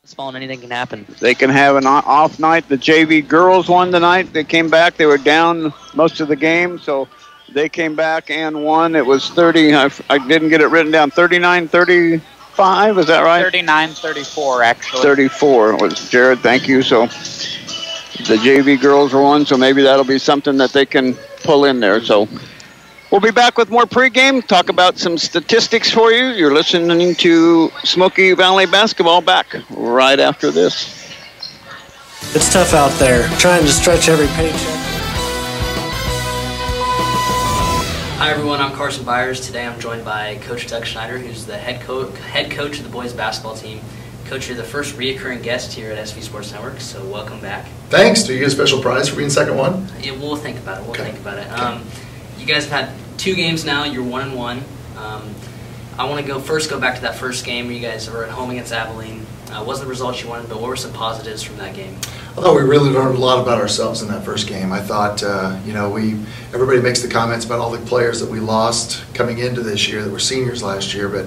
basketball and anything can happen. They can have an off night. The JV girls won tonight. They came back. They were down most of the game, so they came back and won. It was 30. I didn't get it written down. 39-35. Is that right? 39-34, actually. 34 was Jared. Thank you. So the JV girls won, so maybe that'll be something that they can pull in there. So we'll be back with more pregame, talk about some statistics for you. You're listening to Smoky Valley Basketball, back right after this. It's tough out there, trying to stretch every paycheck. Hi everyone, I'm Carson Byers. Today I'm joined by Coach Doug Schneider, who's the head coach of the boys basketball team. Coach, you're the first reoccurring guest here at SV Sports Network, so welcome back. Thanks. Do you get a special prize for being second one? Yeah, we'll think about it. You guys have had 2 games now. You're 1-1. I want to go back to that first game where you guys were at home against Abilene. Wasn't the result you wanted, but what were some positives from that game? I thought we really learned a lot about ourselves in that first game. I thought, everybody makes the comments about all the players that we lost coming into this year that were seniors last year, but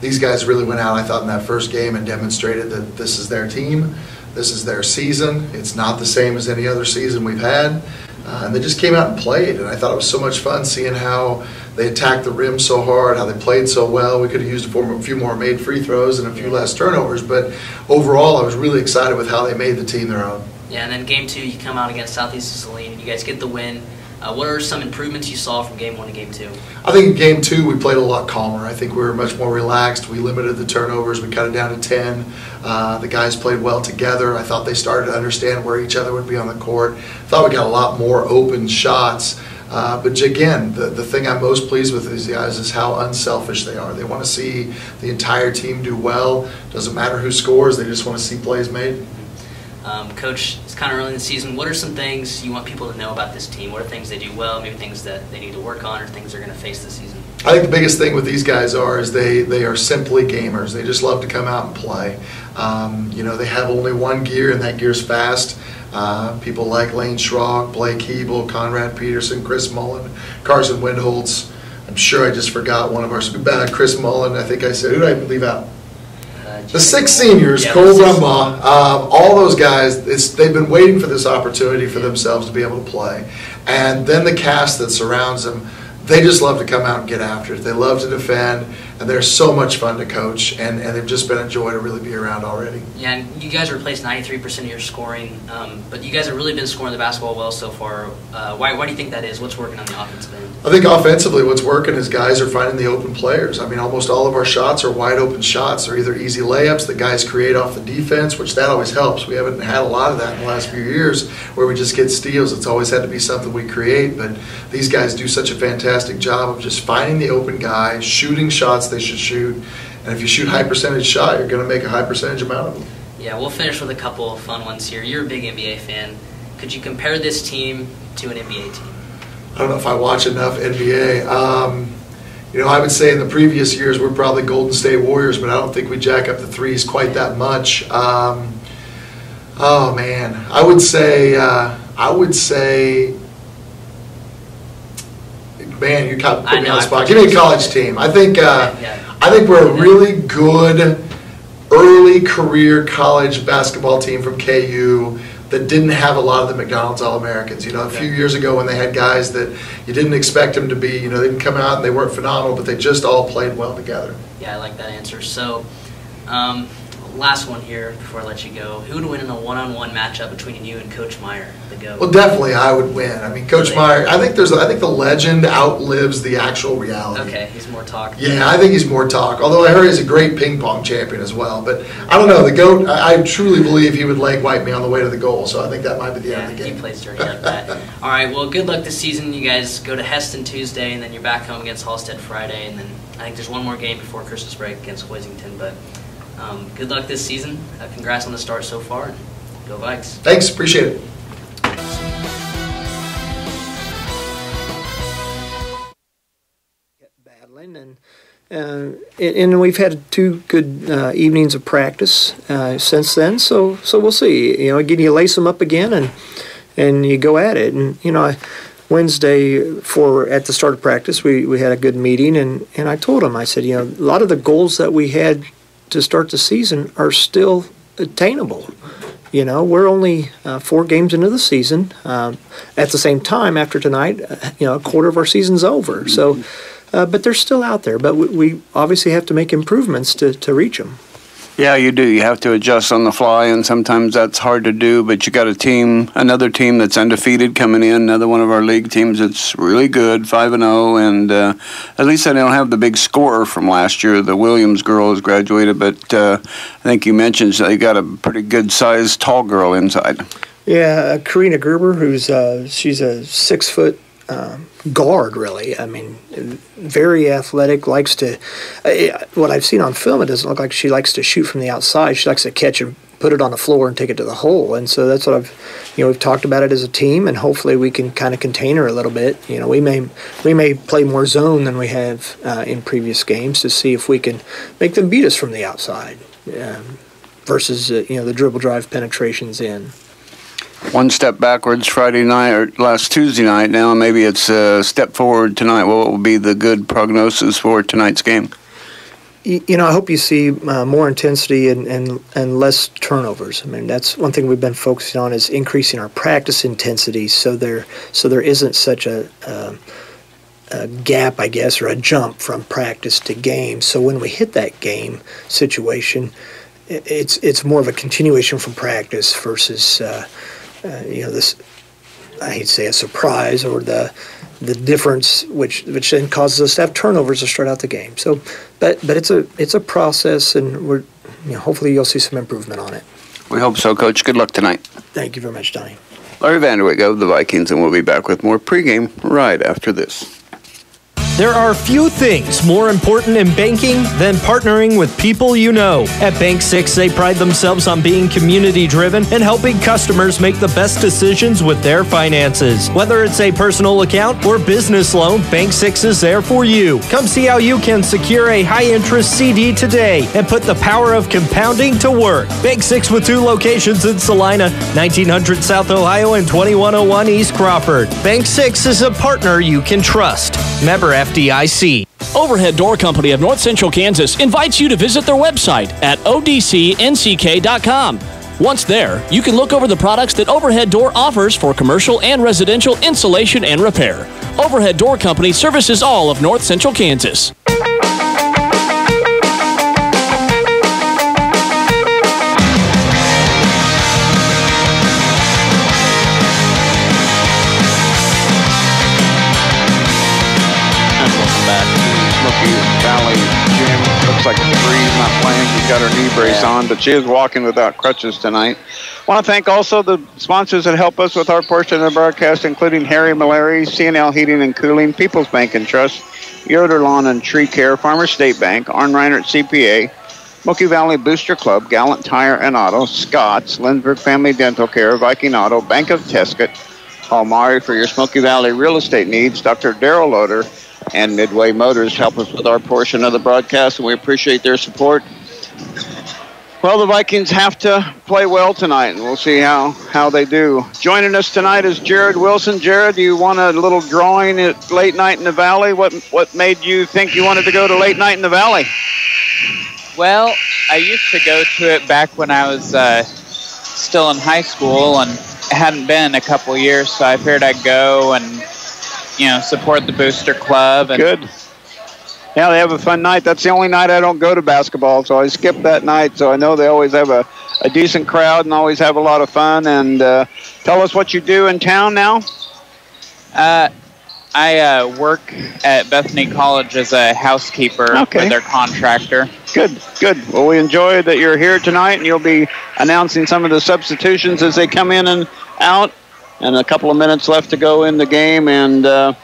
these guys really went out, I thought, in that first game and demonstrated that this is their team, this is their season. It's not the same as any other season we've had. And they just came out and played, and I thought it was so much fun seeing how they attacked the rim so hard, how they played so well. We could have used a few more made free throws and a few less turnovers, but overall I was really excited with how they made the team their own. Yeah, and then game 2, you come out against Southeast Saline. You guys get the win. What are some improvements you saw from game 1 to game 2? I think in game 2 we played a lot calmer. I think we were much more relaxed. We limited the turnovers. We cut it down to 10. The guys played well together. I thought they started to understand where each other would be on the court. I thought we got a lot more open shots. But again, the thing I'm most pleased with these guys is how unselfish they are. They want to see the entire team do well. Doesn't matter who scores. They just want to see plays made. Coach, it's kind of early in the season. What are some things you want people to know about this team? What are things they do well, maybe things that they need to work on, or things they're going to face this season? I think the biggest thing with these guys is they are simply gamers. They just love to come out and play. They have only one gear, and that gear's fast. People like Lane Schrock, Blake Hebel, Conrad Peterson, Chris Mullen, Carson Windholtz. I'm sure I just forgot one of our Chris Mullen. I think I said, who did I leave out? The 6 seniors, Cole Brumbaugh, all those guys, they've been waiting for this opportunity for themselves to be able to play. And then the cast that surrounds them, they just love to come out and get after it. They love to defend, and they're so much fun to coach, and they've just been a joy to really be around already. Yeah, and you guys replaced 93% of your scoring, but you guys have really been scoring the basketball well so far. Why do you think that is? What's working on the offensive end? I think offensively what's working is guys are finding the open players. I mean, almost all of our shots are wide open shots. They're either easy layups that guys create off the defense, which that always helps. We haven't had a lot of that in the last few years where we just get steals. It's always had to be something we create, but these guys do such a fantastic job of just finding the open guy, shooting shots they should shoot, and if you shoot high percentage shot, you're going to make a high percentage amount of them. Yeah, we'll finish with a couple of fun ones here. You're a big NBA fan. Could you compare this team to an NBA team? I don't know if I watch enough NBA. I would say in the previous years we're probably Golden State Warriors, but I don't think we jack up the threes quite that much. Oh man, I would say. Man, you put me on the spot. Give me a college team. I think we're a really good early career college basketball team from KU that didn't have a lot of the McDonald's All-Americans. A few years ago when they had guys that you didn't expect them to be, they didn't come out and they weren't phenomenal, but they just all played well together. Yeah, I like that answer. So, last one here before I let you go. Who would win in a one-on-one matchup between you and Coach Meyer, the GOAT? Well, definitely I would win. I mean, Coach Meyer, I think the legend outlives the actual reality. Okay, he's more talk. Yeah, I think he's more talk. Although I heard he's a great ping pong champion as well. But I don't know, the GOAT, I truly believe he would leg wipe me on the way to the goal. So I think that might be the end of the game. He plays dirty like that. All right, well, good luck this season. You guys go to Heston Tuesday, and then you're back home against Halstead Friday, and then I think there's one more game before Christmas break against Hoisington. But good luck this season. Congrats on the start so far. And go Vikes. Thanks. Appreciate it. Battling and we've had 2 good evenings of practice since then. So we'll see. Again, you lace them up again and you go at it. And Wednesday at the start of practice, we had a good meeting, and I told him, I said, a lot of the goals that we had to start the season are still attainable. You know, we're only 4 games into the season. At the same time, after tonight, a quarter of our season's over. So, but they're still out there. But we obviously have to make improvements to reach them. Yeah, you do. You have to adjust on the fly, and sometimes that's hard to do. But you got another team that's undefeated coming in, another one of our league teams that's really good, 5-0, and at least they don't have the big scorer from last year. The Williams girl has graduated, but I think you mentioned they got a pretty good-sized tall girl inside. Yeah, Karina Gerber, she's a 6-foot guard, really. I mean, very athletic, likes to, what I've seen on film, it doesn't look like she likes to shoot from the outside. She likes to catch and put it on the floor and take it to the hole. And so that's what we've talked about it as a team, and hopefully we can kind of contain her a little bit. We may play more zone than we have in previous games to see if we can make them beat us from the outside versus, the dribble drive penetrations in. One step backwards Friday night or last Tuesday night. Now maybe it's a step forward tonight. What will be the good prognosis for tonight's game? I hope you see more intensity and less turnovers. I mean, that's one thing we've been focusing on, is increasing our practice intensity so there isn't such a gap, I guess, or a jump from practice to game. So when we hit that game situation, it's more of a continuation from practice versus this, I hate to say, a surprise, or the difference which then causes us to have turnovers to start out the game. So, but it's a process, and we're hopefully you'll see some improvement on it. We hope so, Coach. Good luck tonight. Thank you very much, Donnie. Larry Vanderwyk of the Vikings, and we'll be back with more pregame right after this. There are few things more important in banking than partnering with people you know. At Bank 6, they pride themselves on being community-driven and helping customers make the best decisions with their finances. Whether it's a personal account or business loan, Bank 6 is there for you. Come see how you can secure a high-interest CD today and put the power of compounding to work. Bank 6 with 2 locations in Salina, 1900 South Ohio and 2101 East Crawford. Bank 6 is a partner you can trust. Member FDIC. Overhead Door Company of North Central Kansas invites you to visit their website at odcnck.com. Once there, you can look over the products that Overhead Door offers for commercial and residential insulation and repair. Overhead Door Company services all of North Central Kansas. Smoky Valley Gym. Looks like Bree's not playing. She's got her knee brace on, but she is walking without crutches tonight. Want to thank also the sponsors that help us with our portion of the broadcast, including Harry Malary, C&L Heating and Cooling, People's Bank and Trust, Yoder Lawn and Tree Care, Farmers State Bank, Arn Reinert CPA, Smoky Valley Booster Club, Gallant Tire and Auto, Scott's, Lindsberg Family Dental Care, Viking Auto, Bank of Tescott, Paul Mari for your Smoky Valley real estate needs, Dr. Darrell Loader, and Midway Motors help us with our portion of the broadcast, and we appreciate their support. Well, the Vikings have to play well tonight, and we'll see how they do. Joining us tonight is Jared Wilson. Jared, you won a little drawing at Late Night in the Valley. What made you think you wanted to go to Late Night in the Valley? Well, I used to go to it back when I was still in high school, and it hadn't been a couple years, so I figured I'd go and support the Booster Club. And good. Yeah, they have a fun night. That's the only night I don't go to basketball, so I skip that night. So I know they always have a decent crowd and always have a lot of fun. And tell us what you do in town now. I work at Bethany College as a housekeeper for their contractor. Good. Well, we enjoy that you're here tonight, and you'll be announcing some of the substitutions as they come in and out. And a couple of minutes left to go in the game, and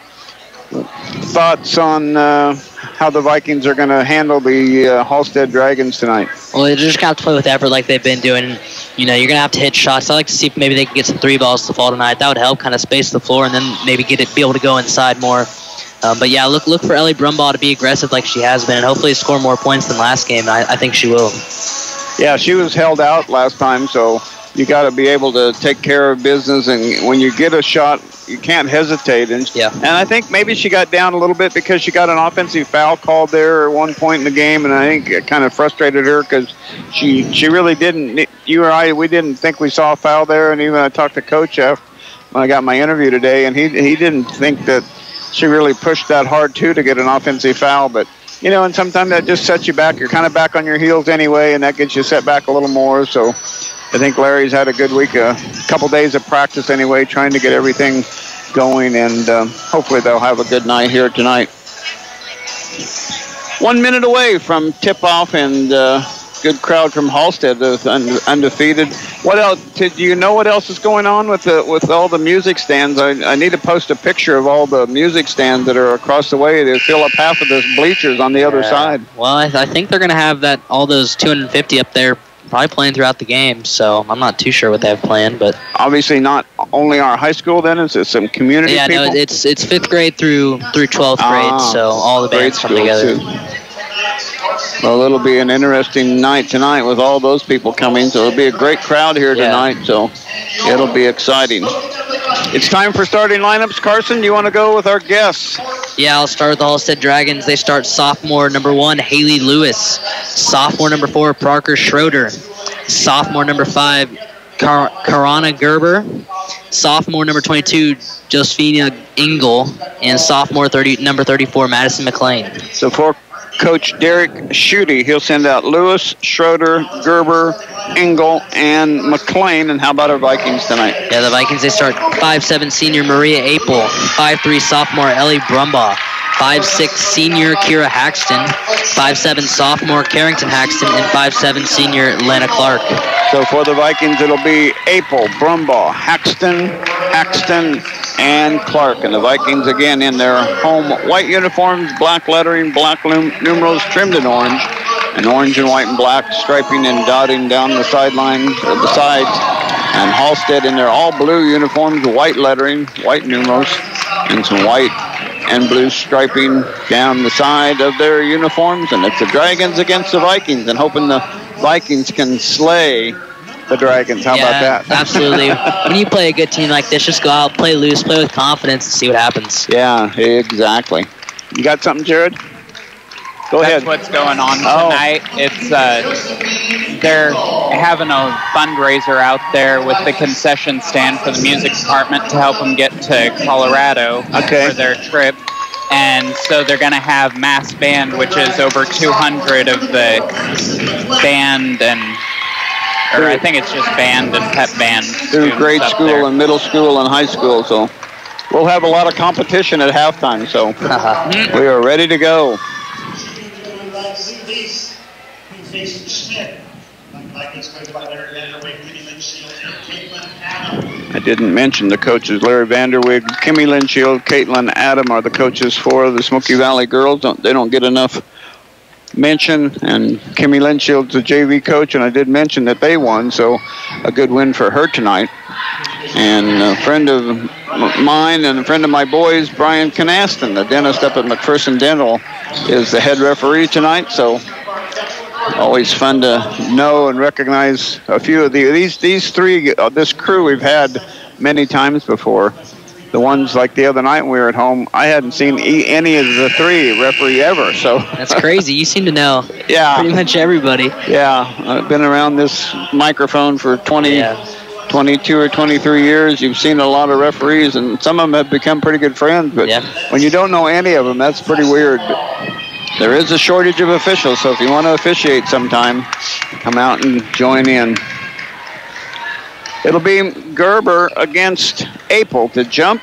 thoughts on how the Vikings are going to handle the Halstead Dragons tonight? Well, they're just going to have to play with effort like they've been doing. You're going to have to hit shots. I'd like to see if maybe they can get some 3 balls to fall tonight. That would help kind of space the floor and then maybe be able to go inside more. But, yeah, look for Ellie Brumbaugh to be aggressive like she has been and hopefully score more points than last game. I think she will. Yeah, she was held out last time, so you got to be able to take care of business. And when you get a shot, you can't hesitate. And yeah. And I think maybe she got down a little bit because she got an offensive foul called there at one point in the game, and I think it kind of frustrated her because she really didn't. You or I, we didn't think we saw a foul there, and even I talked to Coach after when I got my interview today, and he didn't think that she really pushed that hard too to get an offensive foul, but. You know, and sometimes that just sets you back. You're kind of back on your heels anyway, and that gets you set back a little more. So I think Larry's had a good week, a couple days of practice anyway, trying to get everything going, and hopefully they'll have a good night here tonight. 1 minute away from tip-off, and good crowd from Halstead, undefeated. What else? Do you know what else is going on with all the music stands? I need to post a picture of all the music stands that are across the way. They fill up half of the bleachers on the other side. Well, I think they're going to have all those 250 up there probably playing throughout the game, so I'm not too sure what they have planned. But obviously not only our high school then, is it some community people? Yeah, no, it's 5th grade through 12th grade, so all the bands come together. Well, it'll be an interesting night tonight with all those people coming, so it'll be a great crowd here tonight, so it'll be exciting. It's time for starting lineups. Carson, do you want to go with our guests? Yeah, I'll start with the Halstead Dragons. They start sophomore number 1, Haley Lewis. Sophomore number 4, Parker Schroeder. Sophomore number 5, Karana Gerber. Sophomore number 22, Josephina Engel. And sophomore number 34, Madison McLean. So for Coach Derek Schutte, he'll send out Lewis, Schroeder, Gerber, Engel, and McLean. And how about our Vikings tonight? Yeah, the Vikings, they start 5'7" senior Maria Apel, 5'3" sophomore Ellie Brumbaugh, 5'6" senior Kira Haxton, 5'7" sophomore Carrington Haxton, and 5'7" senior Lana Clark. So for the Vikings, it'll be Apel, Brumbaugh, Haxton, and Clark. And the Vikings, again, in their home white uniforms, black lettering, black numerals trimmed in orange, and orange and white and black striping and dotting down the sidelines, the sides. And Halstead in their all blue uniforms, white lettering, white numerals, and some white and blue striping down the side of their uniforms. And it's the Dragons against the Vikings, and hoping the Vikings can slay the Dragons. How about that? Absolutely. When you play a good team like this, just go out, play loose, play with confidence, and see what happens. Yeah, exactly. You got something, Jared? Go ahead. That's what's going on tonight. It's they're having a fundraiser out there with the concession stand for the music department to help them get to Colorado for their trip. And so they're going to have mass band, which is over 200 of the band or I think it's just band and pep band. Through grade school and middle school and high school, so we'll have a lot of competition at halftime, so we are ready to go. I didn't mention the coaches. Larry Vanderwig, Kimmy Linshield, Caitlin Adam are the coaches for the Smoky Valley Girls. They don't get enough mention, and Kimmy Linshield's the JV coach, and I did mention that they won, so a good win for her tonight. And a friend of mine and a friend of my boys, Brian Canaston, the dentist up at McPherson Dental, is the head referee tonight, so always fun to know and recognize a few of these three, this crew we've had many times before. The ones like the other night when we were at home, I hadn't seen any of the three referee ever. So that's crazy. You seem to know pretty much everybody. Yeah, I've been around this microphone for 22 or 23 years. You've seen a lot of referees, and some of them have become pretty good friends. But when you don't know any of them, that's pretty weird. There is a shortage of officials, so if you want to officiate sometime, come out and join in. It'll be Gerber against Apel to jump.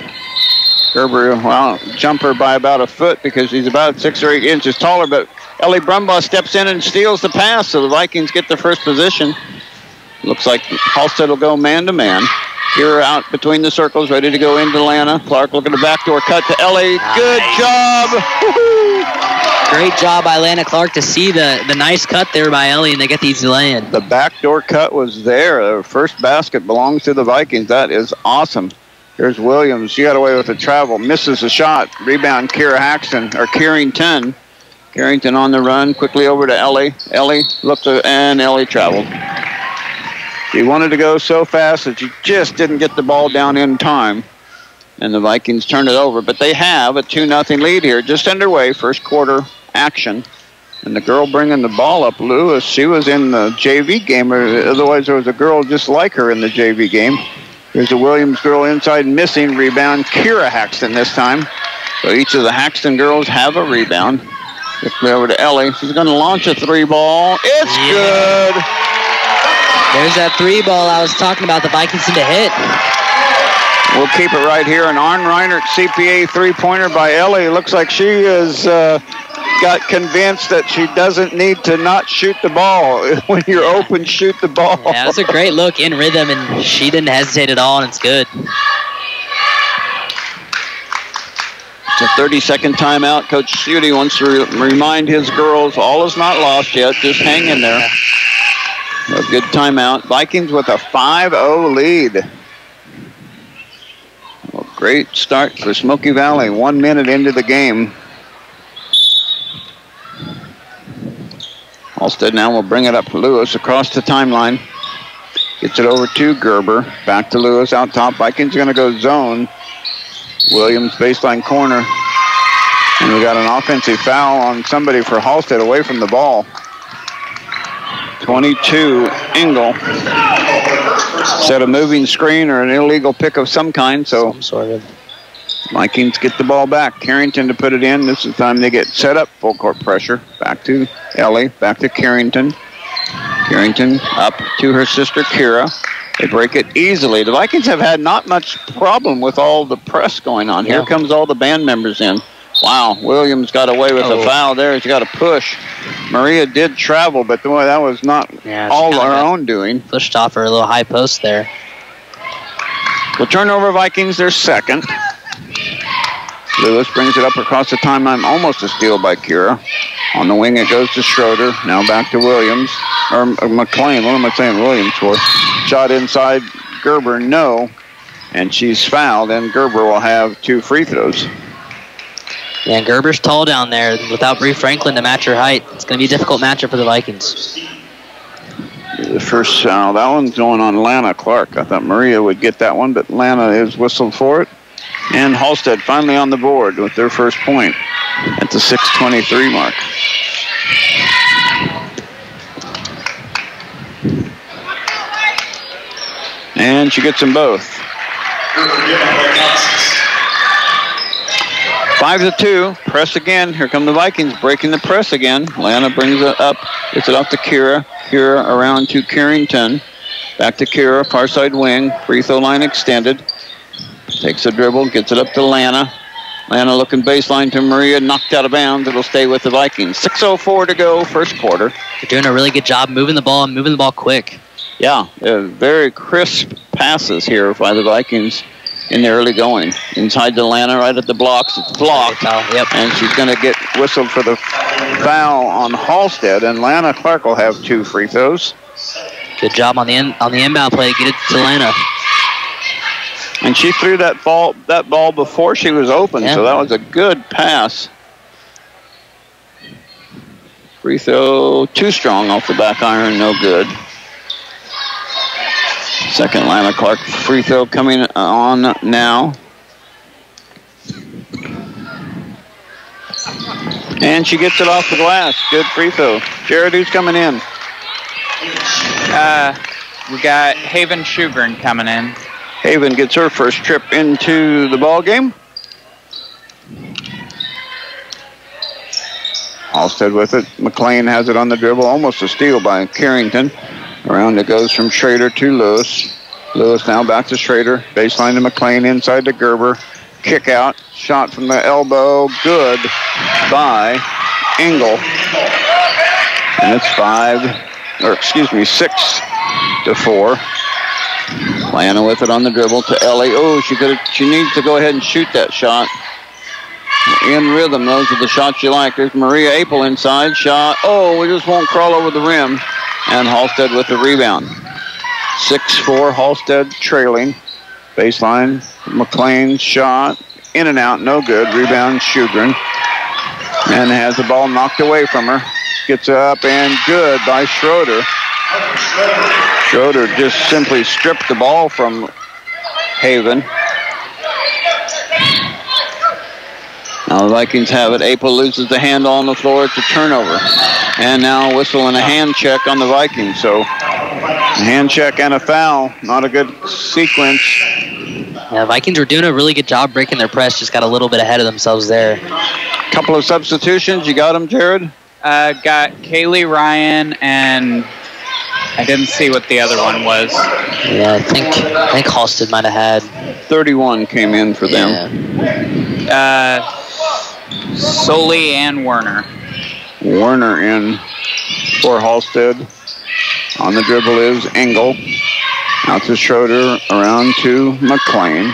Gerber, well, jump her by about a foot because she's about 6 or 8 inches taller, but Ellie Brumbaugh steps in and steals the pass, so the Vikings get the first position. Looks like Halstead will go man-to-man. Here out between the circles, ready to go into Lana. Clark looking at the backdoor cut to Ellie. Nice. Good job. Woo-hoo. Great job by Lana Clark to see the nice cut there by Ellie, and they get the easy lay-in. The backdoor cut was there. The first basket belongs to the Vikings. That is awesome. Here's Williams. She got away with the travel. Misses the shot. Rebound, Carrington. Carrington on the run. Quickly over to Ellie. Ellie looked and Ellie traveled. She wanted to go so fast that she just didn't get the ball down in time. and the Vikings turn it over. But they have a 2-0 lead here, just underway, first quarter action. And the girl bringing the ball up, Lewis, she was in the JV game. Otherwise, there was a girl just like her in the JV game. There's a Williams girl inside missing. Rebound, Kira Haxton this time. So each of the Haxton girls have a rebound. Get over to Ellie. She's going to launch a 3-ball. It's good. There's that 3-ball I was talking about the Vikings need to hit. We'll keep it right here. An Arn Reinert CPA 3-pointer by Ellie. Looks like she is got convinced that she doesn't need to not shoot the ball. When you're open, shoot the ball. Yeah, that's a great look in rhythm, and she didn't hesitate at all, and it's good. It's a 30-second timeout. Coach Schutte wants to remind his girls all is not lost yet. Just hang in there. A good timeout. Vikings with a 5-0 lead. Well, great start for Smoky Valley. 1 minute into the game. Halstead now will bring it up to Lewis across the timeline. Gets it over to Gerber. Back to Lewis out top. Vikings going to go zone. Williams baseline corner. And we got an offensive foul on somebody for Halstead away from the ball. 22, Engel. Set a moving screen or an illegal pick of some kind. So some sort of. Vikings get the ball back. Carrington to put it in. This is the time they get set up. Full court pressure. Back to Ellie. Back to Carrington. Carrington up to her sister Kira. They break it easily. The Vikings have had not much problem with all the press going on. Here comes all the band members in. Wow, Williams got away with a foul there. He's got a push. Maria did travel, but boy, that was not all her own doing. Pushed off her little high post there. Well, turnover Vikings, their second. Lewis brings it up across the timeline. Almost a steal by Kira. On the wing, it goes to Schroeder. Now back to Williams. Or McLean. What am I saying Williams for? Shot inside. Gerber, no. And she's fouled, and Gerber will have 2 free throws. Yeah, Gerber's tall down there without Bree Franklin to match her height. It's going to be a difficult matchup for the Vikings. The first foul, that one's going on Lana Clark. I thought Maria would get that one, but Lana is whistled for it. And Halstead finally on the board with their first point at the 6:23 mark. And she gets them both. 5-2, press again. Here come the Vikings breaking the press again. Lana brings it up, gets it off to Kira. Kira around to Carrington. Back to Kira, far side wing. Free throw line extended. Takes a dribble, gets it up to Lana. Lana looking baseline to Maria, knocked out of bounds. It'll stay with the Vikings. 6:04 to go, first quarter. They're doing a really good job moving the ball and moving the ball quick. Yeah, very crisp passes here by the Vikings in the early going. Inside to Lana, right at the blocks. It's blocked. Yep. And she's going to get whistled for the foul on Halstead. And Lana Clark will have 2 free throws. Good job on the inbound play to get it to Lana. And she threw that ball before she was open, so that was a good pass. Free throw, too strong off the back iron, no good. Second Lana Clark free throw coming on now. And she gets it off the glass. Good free throw. Jared, who's coming in? We got Haven Schugren coming in. Haven gets her first trip into the ball game. Halstead with it. McLean has it on the dribble. Almost a steal by Carrington. Around it goes from Schrader to Lewis. Lewis now back to Schrader. Baseline to McLean, inside to Gerber. Kick out. Shot from the elbow. Good by Engel. And it's 6-4. Lana with it on the dribble to Ellie. Oh, she needs to go ahead and shoot that shot. In rhythm, those are the shots you like. There's Maria Apel inside. Shot. Oh, we just won't crawl over the rim. And Halstead with the rebound. 6-4, Halstead trailing. Baseline, McLean shot. In and out, no good. Rebound, Schugren. And has the ball knocked away from her. Gets up and good by Schroeder. Schroeder just simply stripped the ball from Haven. Now the Vikings have it. April loses the handle on the floor. It's a turnover. And now a whistle and a hand check on the Vikings. So a hand check and a foul. Not a good sequence. Yeah, Vikings were doing a really good job breaking their press. Just got a little bit ahead of themselves there. Couple of substitutions. You got them, Jared? Got Kaylee Ryan, and I didn't see what the other one was. Yeah, I think Halstead might have had. 31 came in for them. Soley and Werner. Werner in for Halstead. On the dribble is Engel. Out to Schroeder, around to McLean.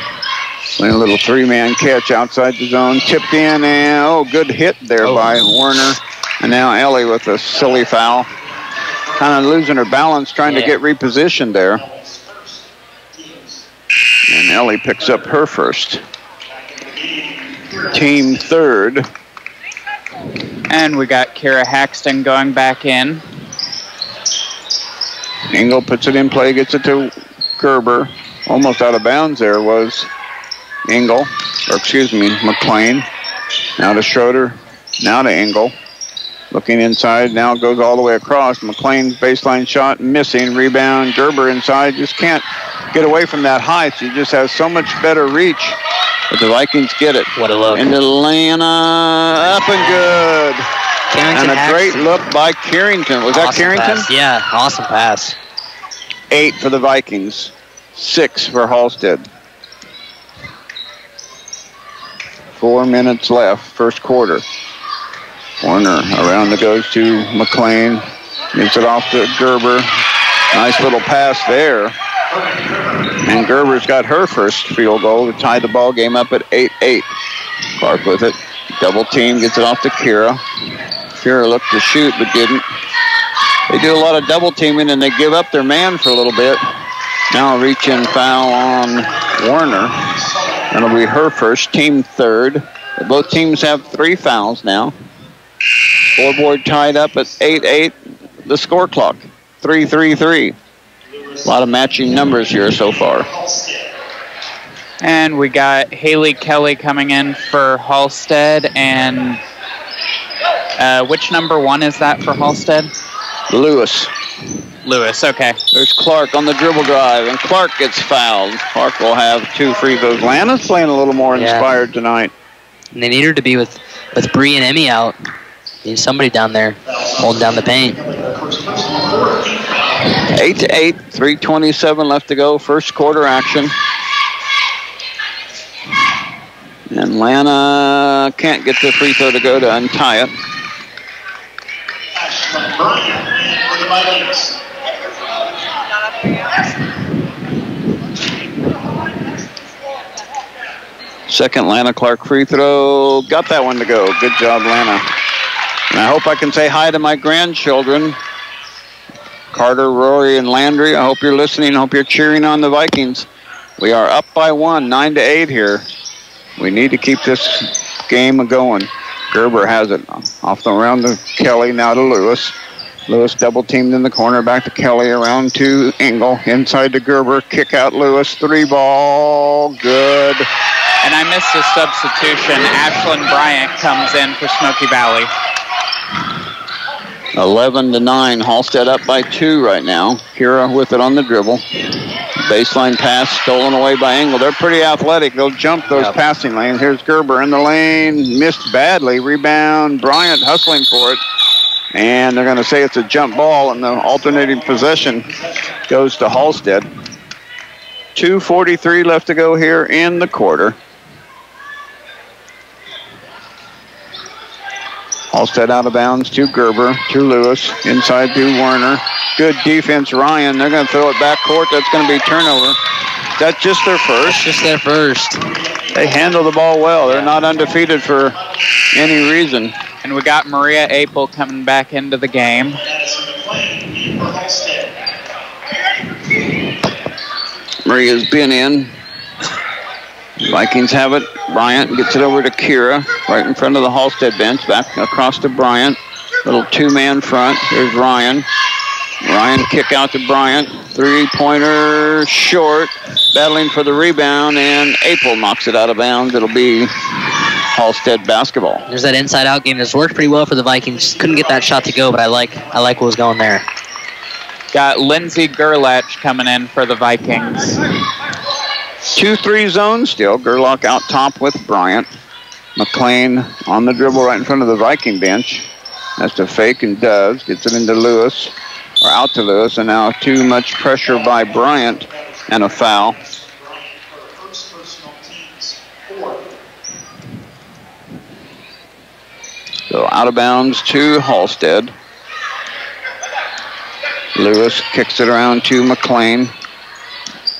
Playing a little three-man catch outside the zone. Tipped in, and good hit there by Werner. And now Ellie with a silly foul. Kind of losing her balance, trying to get repositioned there. And Ellie picks up her first. Team third. And we got Kira Haxton going back in. Engel puts it in play, gets it to Gerber. Almost out of bounds there was Engel, or excuse me, McLean. Now to Schroeder, now to Engel. Looking inside, now goes all the way across. McLean's baseline shot missing. Rebound, Gerber inside, just can't get away from that height. She just has so much better reach. But the Vikings get it. What a look. Into Atlanta, up and good. Carrington and a great look by Carrington. Was that Carrington? Pass. Yeah, awesome pass. 8 for the Vikings, 6 for Halstead. 4 minutes left, first quarter. Warner around it goes to McLean. Gets it off to Gerber. Nice little pass there. And Gerber's got her first field goal to tie the ball game up at 8-8. Clark with it. Double team, gets it off to Kira. Kira looked to shoot but didn't. They do a lot of double teaming and they give up their man for a little bit. Now a reach in foul on Warner. That'll be her first, team third. Both teams have 3 fouls now. Scoreboard tied up at 8-8. The score clock, 3-3-3. A lot of matching numbers here so far. And we got Haley Kelly coming in for Halstead. And which number 1 is that for Halstead? Lewis, okay. There's Clark on the dribble drive, and Clark gets fouled. Clark will have 2 free throws. Lana's playing a little more inspired tonight. And they need her to be with Bree and Emmy out. Need somebody down there holding down the paint. 8-8, 3:27 left to go. First quarter action. And Lana can't get the free throw to go to untie it. Second Lana Clark free throw. Got that one to go. Good job, Lana. And I hope I can say hi to my grandchildren, Carter, Rory, and Landry. I hope you're listening. I hope you're cheering on the Vikings. We are up by 1, 9-8 here. We need to keep this game going. Gerber has it off around to Kelly, now to Lewis. Lewis double teamed in the corner, back to Kelly, around to Engel, inside to Gerber, kick out Lewis, 3-ball, good. And I missed a substitution. Ashlyn Bryant comes in for Smoky Valley. 11-9, Halstead up by 2 right now. Kira with it on the dribble. Baseline pass stolen away by Engel. They're pretty athletic. They'll jump those passing lanes. Here's Gerber in the lane. Missed badly. Rebound. Bryant hustling for it. And they're going to say it's a jump ball, and the alternating possession goes to Halstead. 2:43 left to go here in the quarter. Halstead out of bounds to Gerber, to Lewis, inside to Werner. Good defense, Ryan. They're going to throw it back court. That's going to be turnover. That's just their first. Just their first. They handle the ball well. They're not undefeated for any reason. And we got Maria Apel coming back into the game. Maria's been in. Vikings have it. Bryant gets it over to Kira, right in front of the Halstead bench. Back across to Bryant. Little 2-man front. Here's Ryan. Ryan kick out to Bryant. 3-pointer short. Battling for the rebound, and Apel knocks it out of bounds. It'll be Halstead basketball. There's that inside-out game that's worked pretty well for the Vikings. Just couldn't get that shot to go, but I like what was going there. Got Lindsey Gerlach coming in for the Vikings. 2-3 zone still. Gerlach out top with Bryant. McLean on the dribble right in front of the Viking bench. Has to fake and does. Gets it into Lewis, or out to Lewis, and now too much pressure by Bryant and a foul. So out of bounds to Halstead. Lewis kicks it around to McLean.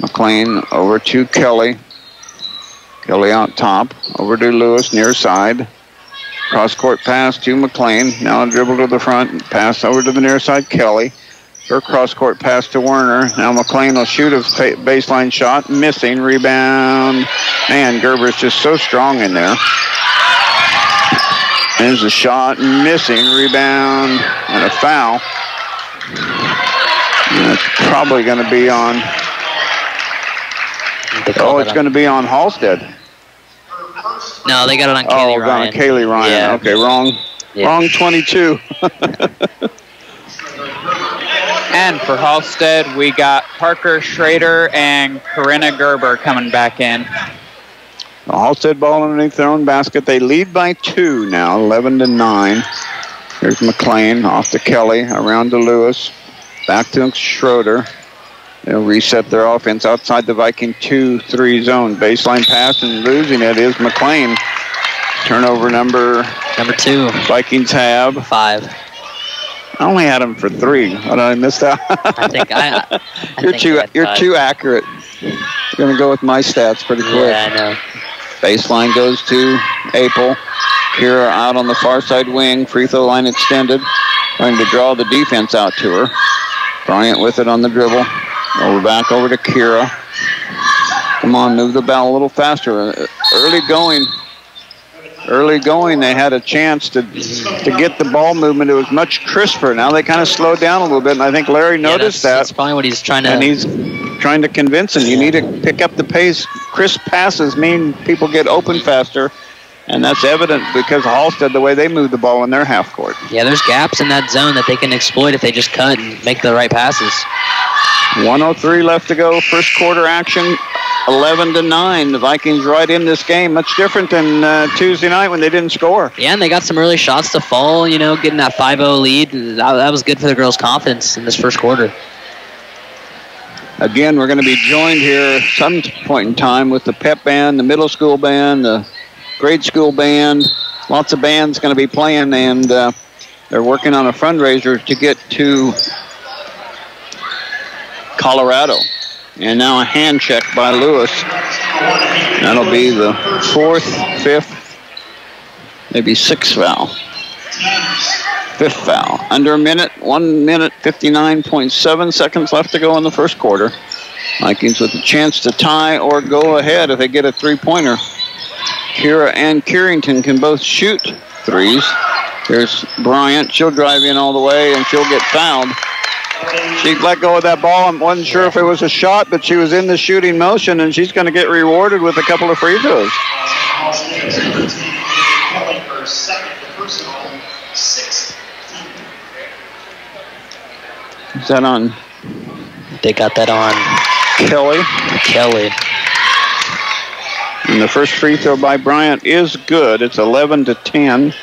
McLean over to Kelly. Kelly out top. Over to Lewis near side. Cross-court pass to McLean. Now a dribble to the front. Pass over to the near side, Kelly. Her cross-court pass to Werner. Now McLean will shoot a baseline shot. Missing. Rebound. Man, Gerber's just so strong in there. There's a shot. Missing. Rebound. And a foul. And it's probably going to be on... Oh, it's going to be on Halstead. No, they got it on Kaylee Ryan. On Kaylee Ryan. Yeah. Okay, wrong 22. And for Halstead, we got Parker Schrader and Corinna Gerber coming back in. The Halstead ball underneath their own basket. They lead by 2 now, 11-9. Here's McLean off to Kelly, around to Lewis, back to Schroeder. They'll reset their offense outside the Viking 2-3 zone. Baseline pass, and losing it is McLean. Turnover number 2. Vikings have 5. I only had him for 3. What did I miss that? I think you're too accurate. You're gonna go with my stats pretty quick. Yeah, I know. Baseline goes to Apel. Kira out on the far side wing. Free throw line extended. Trying to draw the defense out to her. Bryant with it on the dribble. Back over to Kira. Come on, move the ball a little faster. Early going, they had a chance to get the ball movement. It was much crisper. Now they kind of slowed down a little bit, and I think Larry noticed that. That's probably what he's trying to... And he's trying to convince him. You need to pick up the pace. Crisp passes mean people get open faster, and that's evident because of Halstead, the way they move the ball in their half court. Yeah, there's gaps in that zone that they can exploit if they just cut and make the right passes. 1:03 left to go. First quarter action, 11-9. The Vikings right in this game. Much different than Tuesday night when they didn't score. Yeah, and they got some early shots to fall, getting that 5-0 lead. That was good for the girls' confidence in this first quarter. Again, we're going to be joined here at some point in time with the pep band, the middle school band, the grade school band. Lots of bands going to be playing, and they're working on a fundraiser to get to Colorado. And now a hand check by Lewis. That'll be the 4th, 5th, maybe 6th foul. 5th foul. Under a minute, 1 minute, 59.7 seconds left to go in the first quarter. Vikings with a chance to tie or go ahead if they get a three-pointer. Kira and Carrington can both shoot threes. There's Bryant. She'll drive in all the way, and she'll get fouled. She let go of that ball. I wasn't sure if it was a shot, but she was in the shooting motion, and she's going to get rewarded with a couple of free throws. Is that on? They got that on Kelly. And the first free throw by Bryant is good. It's 11-10.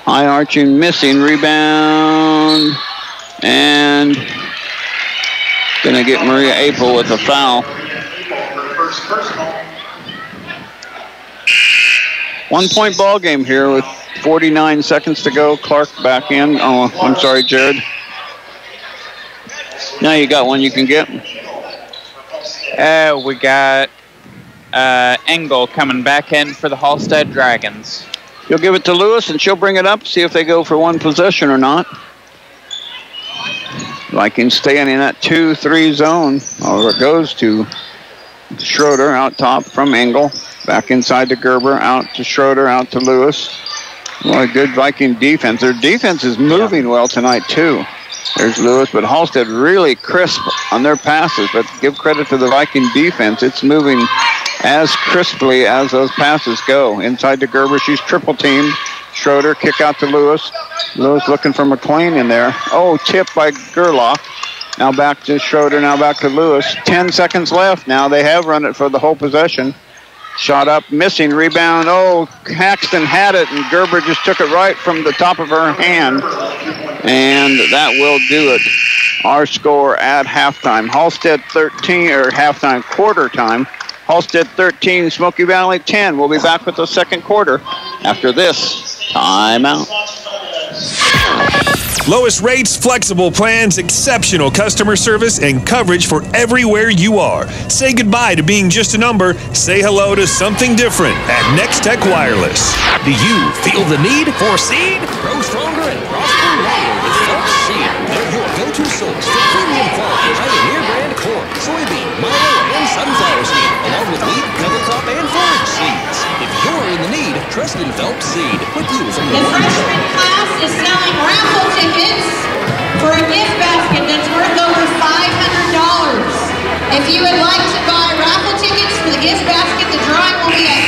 High arching, missing, rebound, and going to get Maria Apel with a foul. 1 point ball game here with 49 seconds to go. Clark back in. Oh, I'm sorry, Jared. Now you got one you can get. We got Engel coming back in for the Halstead Dragons. You'll give it to Lewis, and she'll bring it up, see if they go for one possession or not. Vikings staying in that 2-3 zone. It goes to Schroeder out top from Engel. Back inside to Gerber, out to Schroeder, out to Lewis. What a good Viking defense. Their defense is moving well tonight, too. There's Lewis, but Halstead really crisp on their passes. But give credit to the Viking defense. It's moving as crisply as those passes go. Inside to Gerber. She's triple teamed. Schroeder, kick out to Lewis. Lewis looking for McLean in there. Oh, tipped by Gerlach. Now back to Schroeder, now back to Lewis. 10 seconds left. Now they have run it for the whole possession. Shot up, missing, rebound. Oh, Haxton had it, and Gerber just took it right from the top of her hand. And that will do it. Our score at halftime. Halstead 13, or halftime, quarter time. Halstead 13, Smoky Valley 10. We'll be back with the second quarter after this timeout. Lowest rates, flexible plans, exceptional customer service, and coverage for everywhere you are. Say goodbye to being just a number. Say hello to something different at Next Tech Wireless. Do you feel the need for seed? Grow stronger and prosper longer with Phelps Seed. They're your go-to source for premium quality Pioneer brand corn, soybean, milo, and sunflower seed, along with wheat, cover crop, and forage seeds. If you're in the need, trust in Phelps Seed. With you from the freshman class is selling raffle tickets for a gift basket that's worth over $500. If you would like to buy raffle tickets for the gift basket, the drawing will be at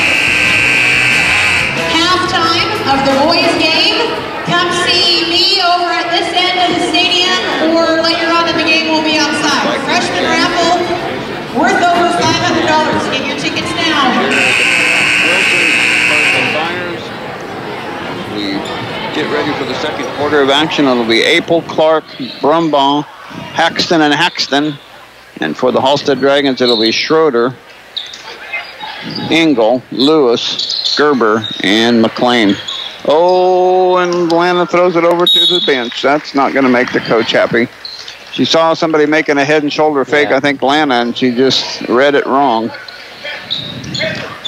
halftime of the boys' game. Come see me over at this end of the stadium, or later on in the game we'll be outside. Freshman raffle worth over $500. Get your tickets now. Get ready for the second quarter of action. It'll be Apel, Clark, Brumbaugh, Haxton, and Haxton. And for the Halstead Dragons, it'll be Schroeder, Engel, Lewis, Gerber, and McLean. Oh, and Lana throws it over to the bench. That's not going to make the coach happy. She saw somebody making a head and shoulder fake, I think Lana, and she just read it wrong.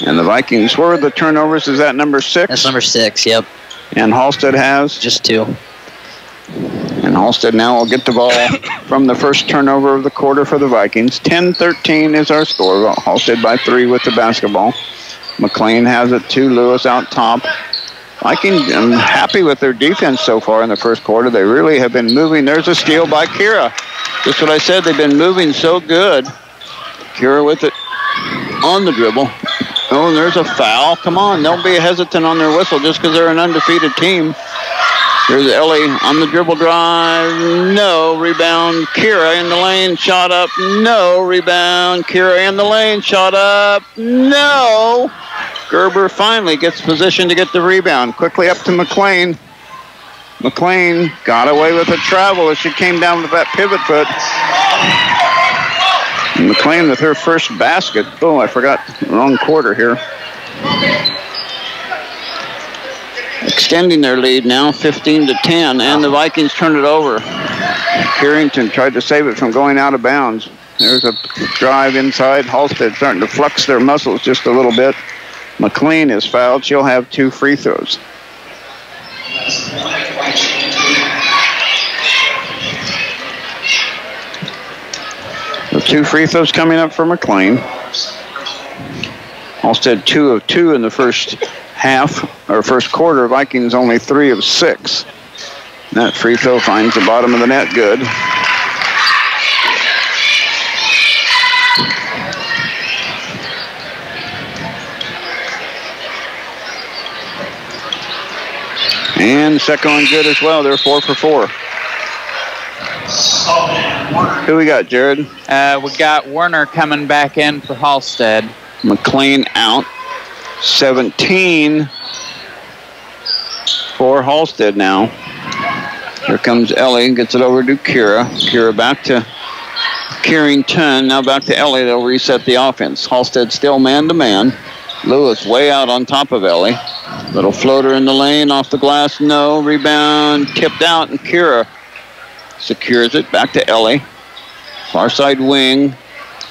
And the Vikings, where are the turnovers? Is that number 6? That's number 6, yep. And Halstead has? Just 2. And Halstead now will get the ball from the first turnover of the quarter for the Vikings. 10-13 is our score. Halstead by 3 with the basketball. McLean has it to Lewis out top. I'm happy with their defense so far in the first quarter. They really have been moving. There's a steal by Kira. Just what I said. They've been moving so good. Kira with it on the dribble. Oh, and there's a foul. Come on, don't be hesitant on their whistle just because they're an undefeated team. There's Ellie on the dribble drive. No. Rebound. Kira in the lane. Shot up. No. Rebound. Kira in the lane. Shot up. No. Gerber finally gets position to get the rebound. Quickly up to McLean. McLean got away with a travel as she came down with that pivot foot. McLean with her first basket. Oh, I forgot. Wrong quarter here. Extending their lead now, 15-10, and the Vikings turn it over. Carrington tried to save it from going out of bounds. There's a drive inside. Halstead starting to flex their muscles just a little bit. McLean is fouled. She'll have 2 free throws. The 2 free throws coming up for McLean. Halstead 2 of 2 in the first half, or first quarter. Vikings only 3 of 6. That free throw finds the bottom of the net good. And second one good as well. They're 4 for 4. Who we got, Jared? We got Werner coming back in for Halstead. McLean out. 17 for Halstead now. Here comes Ellie. Gets it over to Kira. Kira back to Carrington. Now back to Ellie. They'll reset the offense. Halstead still man-to-man. Lewis way out on top of Ellie. Little floater in the lane. Off the glass. No. Rebound. Tipped out. And Kira secures it. Back to Ellie. Far side wing.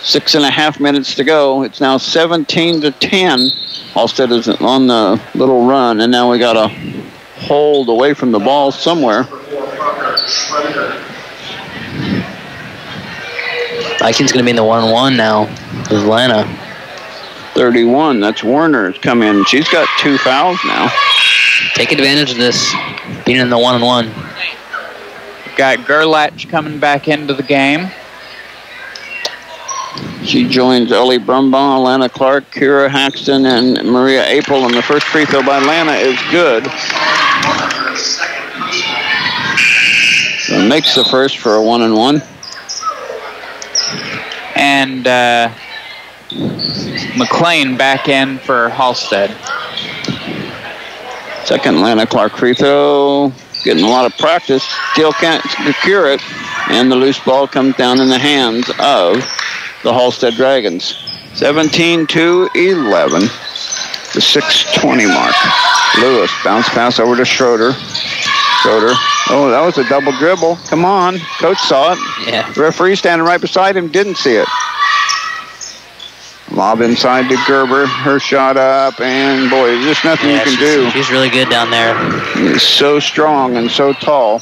6.5 minutes to go. It's now 17-10. Halstead is on the little run, and now we got a hold away from the ball somewhere. Vikings going to be in the 1-1 now with Atlanta. 31. That's Werner's come in. She's got 2 fouls now. Take advantage of this, being in the 1-1. Got Gerlach coming back into the game. She joins Ellie Brumbaugh, Alana Clark, Kira Haxton, and Maria Apel. And the first free throw by Lana is good. So makes the first for a 1-and-1. And McLean back in for Halstead. Second Lana Clark free throw. Getting a lot of practice. Still can't secure it. And the loose ball comes down in the hands of the Halstead Dragons. 17-11. The 6:20 mark. Lewis, bounce pass over to Schroeder. Schroeder. Oh, that was a double dribble. Come on. Coach saw it. Yeah. The referee standing right beside him didn't see it. Lob inside to Gerber. Her shot up, and boy, there's just nothing you can do. She's really good down there. She's so strong and so tall.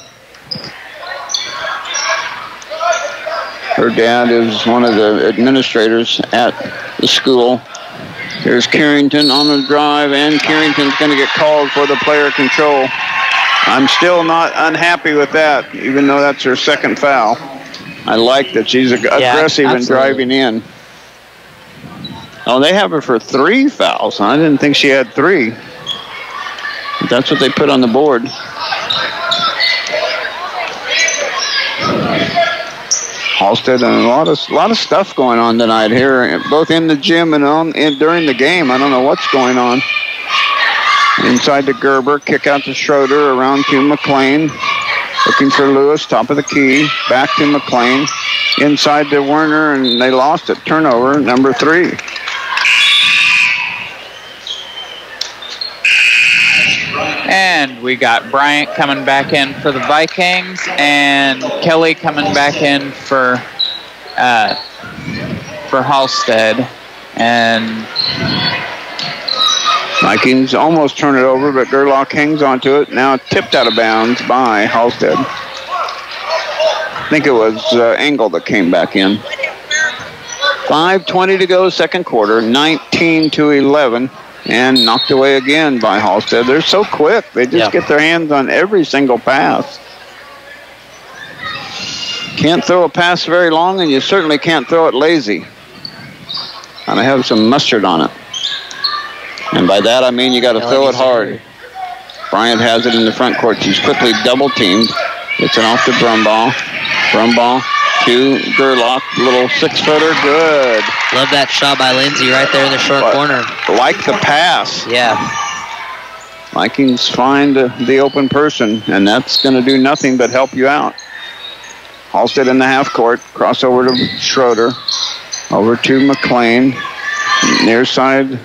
Her dad is one of the administrators at the school. Here's Carrington on the drive, and Carrington's going to get called for the player control. I'm still not unhappy with that, even though that's her second foul. I like that she's aggressive and driving in. Oh, they have her for 3 fouls. I didn't think she had 3. But that's what they put on the board. Halstead, and a lot of stuff going on tonight here, both in the gym and during the game. I don't know what's going on. Inside to Gerber, kick out to Schroeder, around to McLean. Looking for Lewis, top of the key. Back to McLean. Inside to Werner, and they lost it. Turnover, number 3. And we got Bryant coming back in for the Vikings, and Kelly coming back in for Halstead. And Vikings almost turn it over, but Gerlach hangs onto it. Now tipped out of bounds by Halstead. I think it was Engel that came back in. 5:20 to go, second quarter, 19-11. And knocked away again by Halstead. They're so quick. They just get their hands on every single pass. Can't throw a pass very long, and you certainly can't throw it lazy. And I have some mustard on it. And by that, I mean you got to throw it hard. Bryant has it in the front court. She's quickly double-teamed. It's an off to Brumbaugh. Brumbaugh to Gerlach. Little 6-footer. Good. Love that shot by Lindsay right there in the short corner. Like the pass. Yeah. Vikings find the open person, and that's going to do nothing but help you out. Halstead in the half court. Crossover to Schroeder. Over to McLean. Near side,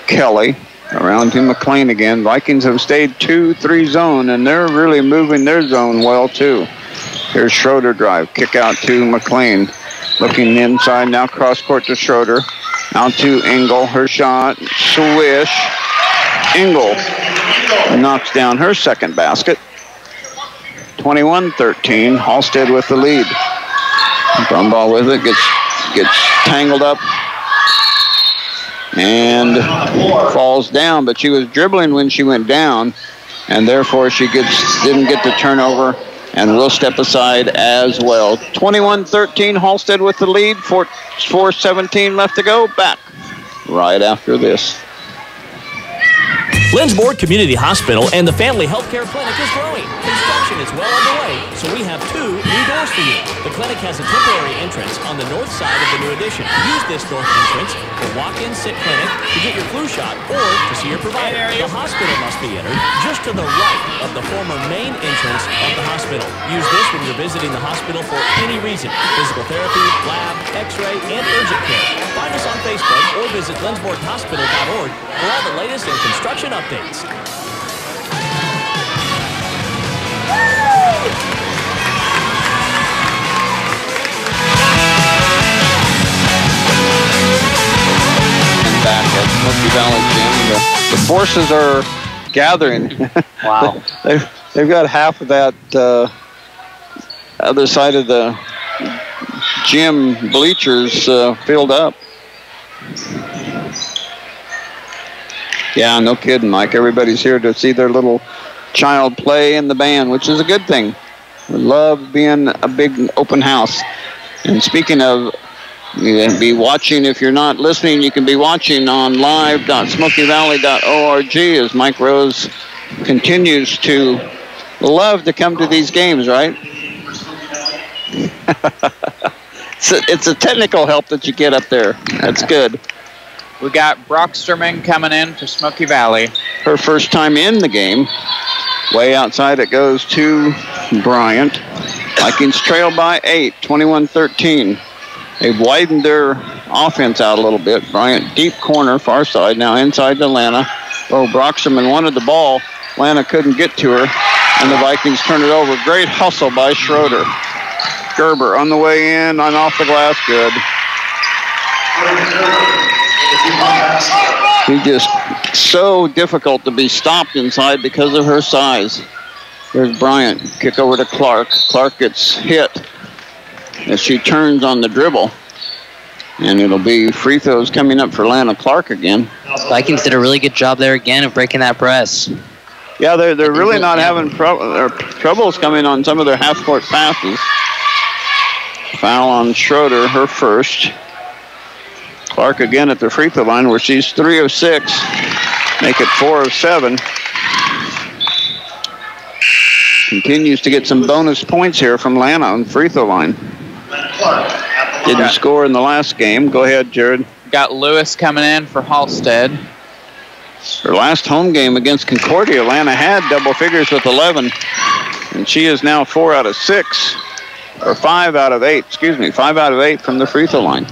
Kelly. Around to McLean again. Vikings have stayed 2-3 zone, and they're really moving their zone well, too. Here's Schroeder drive. Kick out to McLean. Looking inside now, cross court to Schroeder. Out to Engel. Her shot. Swish. Engel knocks down her second basket. 21-13. Halstead with the lead. Brumbaugh with it. Gets tangled up. And falls down. But she was dribbling when she went down. And therefore she didn't get the turnover. And will step aside as well. 21-13, Halstead with the lead. 4:17 left to go. Back right after this. Lindsborg Community Hospital and the Family Healthcare Clinic is growing. Construction is well underway, so we have 2 new doors for you. The clinic has a temporary entrance on the north side of the new addition. Use this north entrance for walk-in sick clinic to get your flu shot or to see your provider. The hospital must be entered just to the right of the former main entrance of the hospital. Use this when you're visiting the hospital for any reason. Physical therapy, lab, x-ray, and urgent care. Find us on Facebook or visit LindsborgHospital.org for all the latest in construction updates. And back at Smoky Valley Gym, the forces are gathering. Wow. They've got half of that other side of the gym bleachers filled up. Yeah, no kidding, Mike. Everybody's here to see their little child play in the band, which is a good thing. We love being a big open house. And speaking of You can be watching. If you're not listening, you can be watching on live.smokeyvalley.org as Mike Rose continues to love to come to these games, right? It's a technical help that you get up there. That's good. We got Brocksterman coming in for Smoky Valley. Her first time in the game. Way outside it goes to Bryant. Vikings trail by 8, 21-13. They've widened their offense out a little bit. Bryant deep corner, far side, now inside to Lana. Oh, Brocksterman wanted the ball. Lana couldn't get to her, and the Vikings turn it over. Great hustle by Schroeder. Gerber on the way in, on off the glass, good. She's just so difficult to be stopped inside because of her size. There's Bryant, kick over to Clark. Clark gets hit as she turns on the dribble. And it'll be free throws coming up for Lana Clark again. Vikings did a really good job there again of breaking that press. Yeah, they're really not having troubles coming on some of their half-court passes. Foul on Schroeder, her first. Clark again at the free throw line where she's 3 of 6. Make it 4 of 7. Continues to get some bonus points here from Lana on the free throw line. Didn't score in the last game. Go ahead, Jared. Got Lewis coming in for Halstead. Her last home game against Concordia, Lana had double figures with 11. And she is now 4 out of 6. Or 5 out of 8, 5 out of 8 from the free throw line.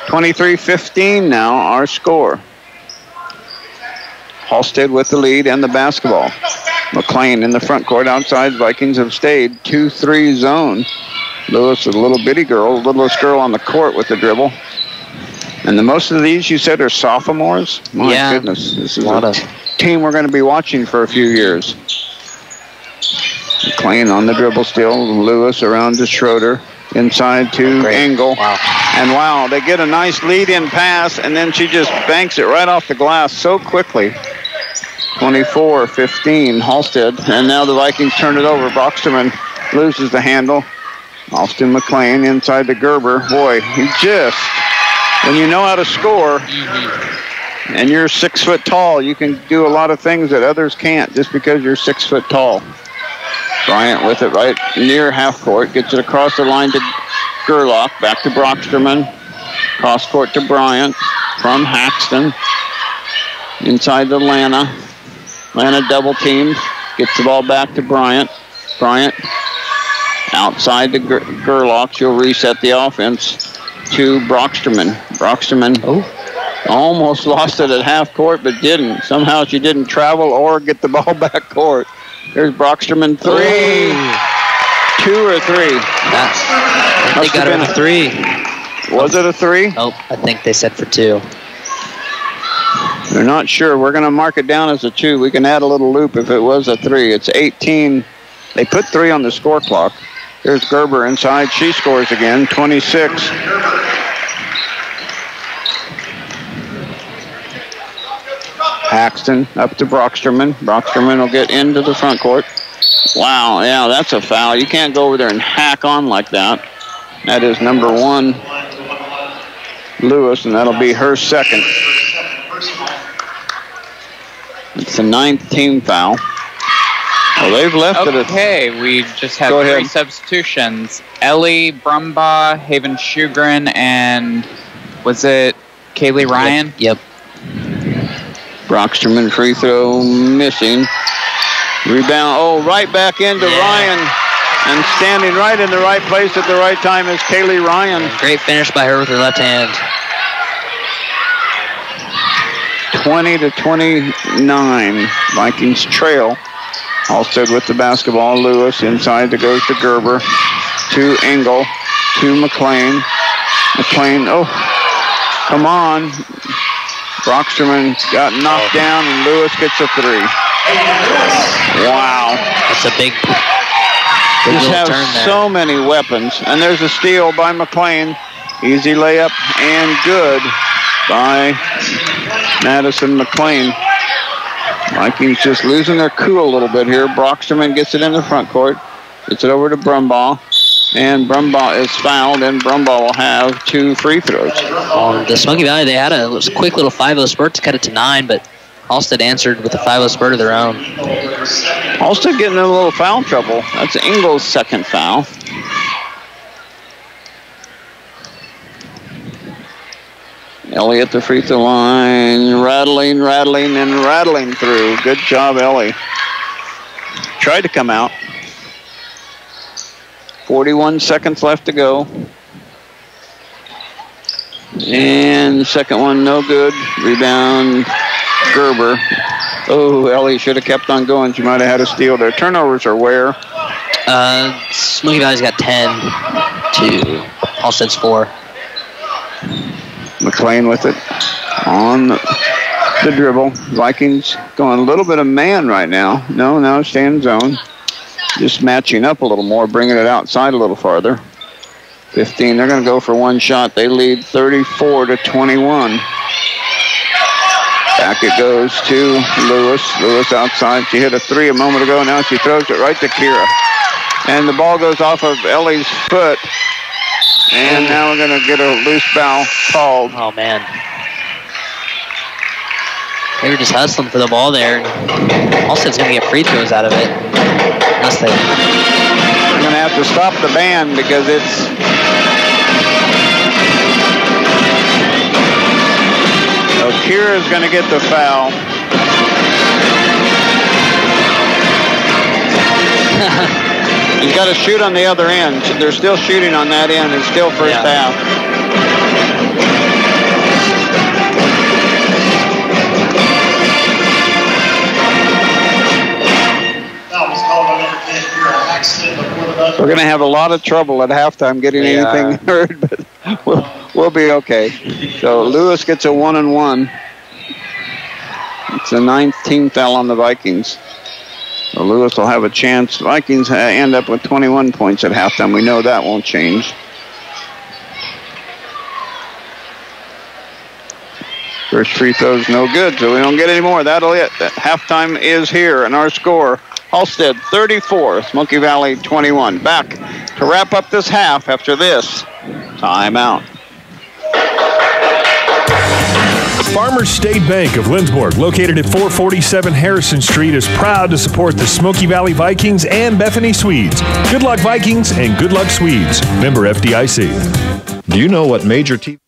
23-15 now, our score. Halstead with the lead and the basketball. McLean in the front court outside. Vikings have stayed 2-3 zone. Lewis, a little bitty girl, littlest girl on the court with the dribble. And the most of these, you said, are sophomores? My goodness, this is a team we're going to be watching for a few years. McLean on the dribble still. Lewis around to Schroeder. Inside to Engel. Wow. And wow, they get a nice lead-in pass, and then she just banks it right off the glass so quickly. 24-15, Halstead. And now the Vikings turn it over. Brocksterman loses the handle. Austin McLean inside to Gerber. Boy, he just, when you know how to score, and you're 6 foot tall, you can do a lot of things that others can't just because you're 6 foot tall. Bryant with it right near half court. Gets it across the line to Gerlach. Back to Brocksterman. Cross court to Bryant from Haxton. Inside to Lana. Lana double teamed. Gets the ball back to Bryant. Bryant outside to Gerlach. She'll reset the offense to Brocksterman. Brocksterman almost lost it at half court, but didn't. Somehow she didn't travel or get the ball back court. There's Brocksterman 3. 2 or 3? They got it a 3. Was it a 3? Oh, I think they said for 2. They're not sure. We're going to mark it down as a 2. We can add a little loop if it was a 3. It's 18. They put 3 on the score clock. There's Gerber inside. She scores again. 26. Haxton up to Brocksterman. Brocksterman will get into the front court. Wow, yeah, that's a foul. You can't go over there and hack on like that. That is number 1, Lewis, and that'll be her second. It's the 9th team foul. Well, they've left it. Okay, we just had 3 substitutions. Ellie Brumbaugh, Haven Shugren, and was it Kaylee Ryan? Yep. Brocksterman free throw missing. Rebound, right back into Ryan. And standing right in the right place at the right time is Kaylee Ryan. Great finish by her with her left hand. 20-29. Vikings trail. Halstead with the basketball. Lewis inside that goes to Gerber. To Engel. To McLean. McLean, come on. Brocksterman got knocked down, and Lewis gets a 3. Wow. That's a big just have so many weapons. And there's a steal by McLean. Easy layup and good by Madison McLean. Vikings just losing their cool a little bit here. Brocksterman gets it in the front court. Gets it over to Brumbaugh. And Brumbaugh is fouled, and Brumbaugh will have 2 free throws. The Smoky Valley, they had a quick little 5-0 spurt to cut it to 9, but Halstead answered with a 5-0 spurt of their own. Halstead getting in a little foul trouble. That's Ingles' second foul. Ellie at the free throw line, rattling through. Good job, Ellie. Tried to come out. 41 seconds left to go. And the second one, no good. Rebound, Gerber. Oh, Ellie should have kept on going. She might have had a steal there. Turnovers are where? Smoky Valley's got 10 to Halstead's 4. McLean with it on the dribble. Vikings going a little bit of man right now. No, stay in zone. Just matching up a little more, bringing it outside a little farther. 15, they're going to go for one shot. They lead 34-21. Back it goes to Lewis. Lewis outside. She hit a 3 a moment ago. Now she throws it right to Kira. And the ball goes off of Ellie's foot. And now we're going to get a loose foul called. Oh, man. They were just hustling for the ball there. Halstead's going to get free throws out of it. Unless they... They're going to have to stop the band because it's... So Kira's going to get the foul. He's got to shoot on the other end. So they're still shooting on that end. It's still first half. We're going to have a lot of trouble at halftime getting anything heard, but we'll be okay. So Lewis gets a 1-and-1. It's the 19th foul on the Vikings. So Lewis will have a chance. Vikings end up with 21 points at halftime. We know that won't change. First free throw's no good, so we don't get any more. That'll it. Halftime is here, and our score, Halstead 34, Smoky Valley 21. Back to wrap up this half after this timeout. Farmers State Bank of Lindsborg, located at 447 Harrison Street, is proud to support the Smoky Valley Vikings and Bethany Swedes. Good luck, Vikings, and good luck, Swedes. Member FDIC. Do you know what major TV...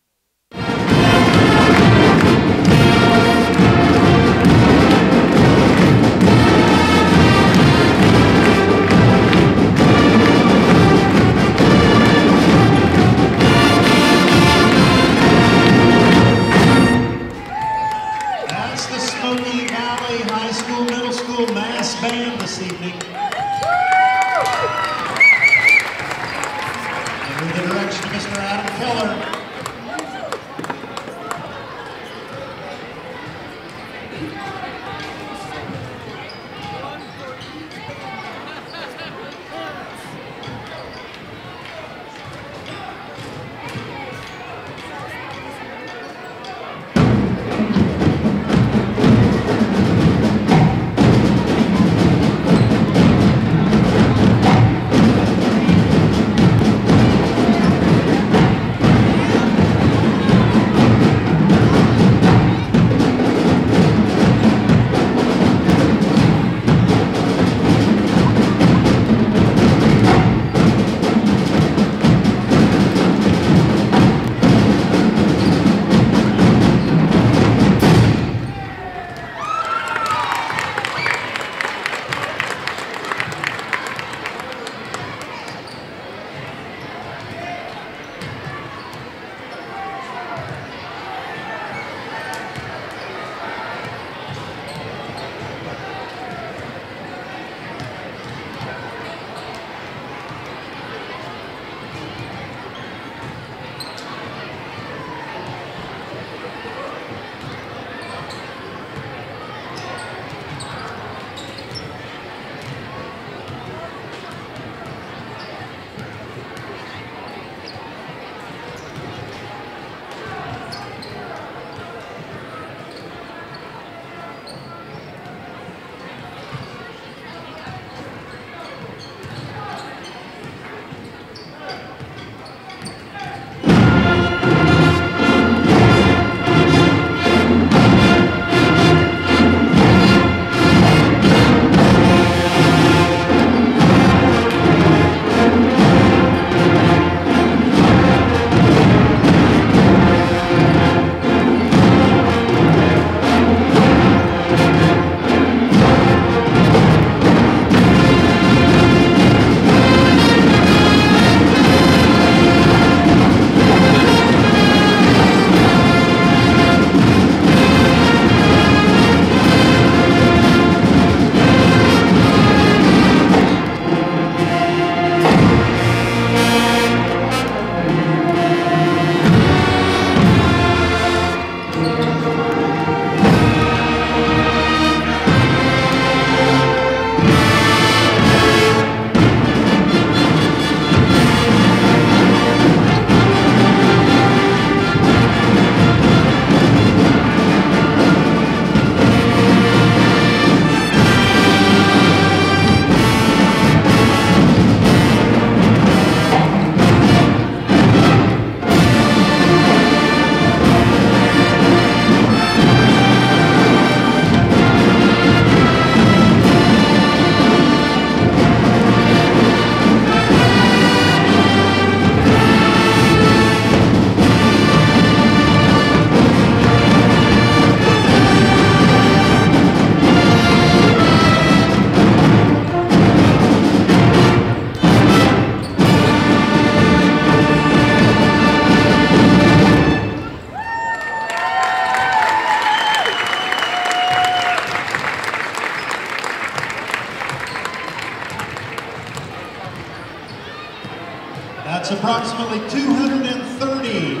That's approximately 230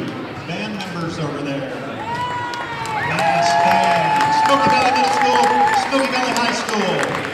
band members over there. Mass band, Smoky Valley Middle School, Smoky Valley High School.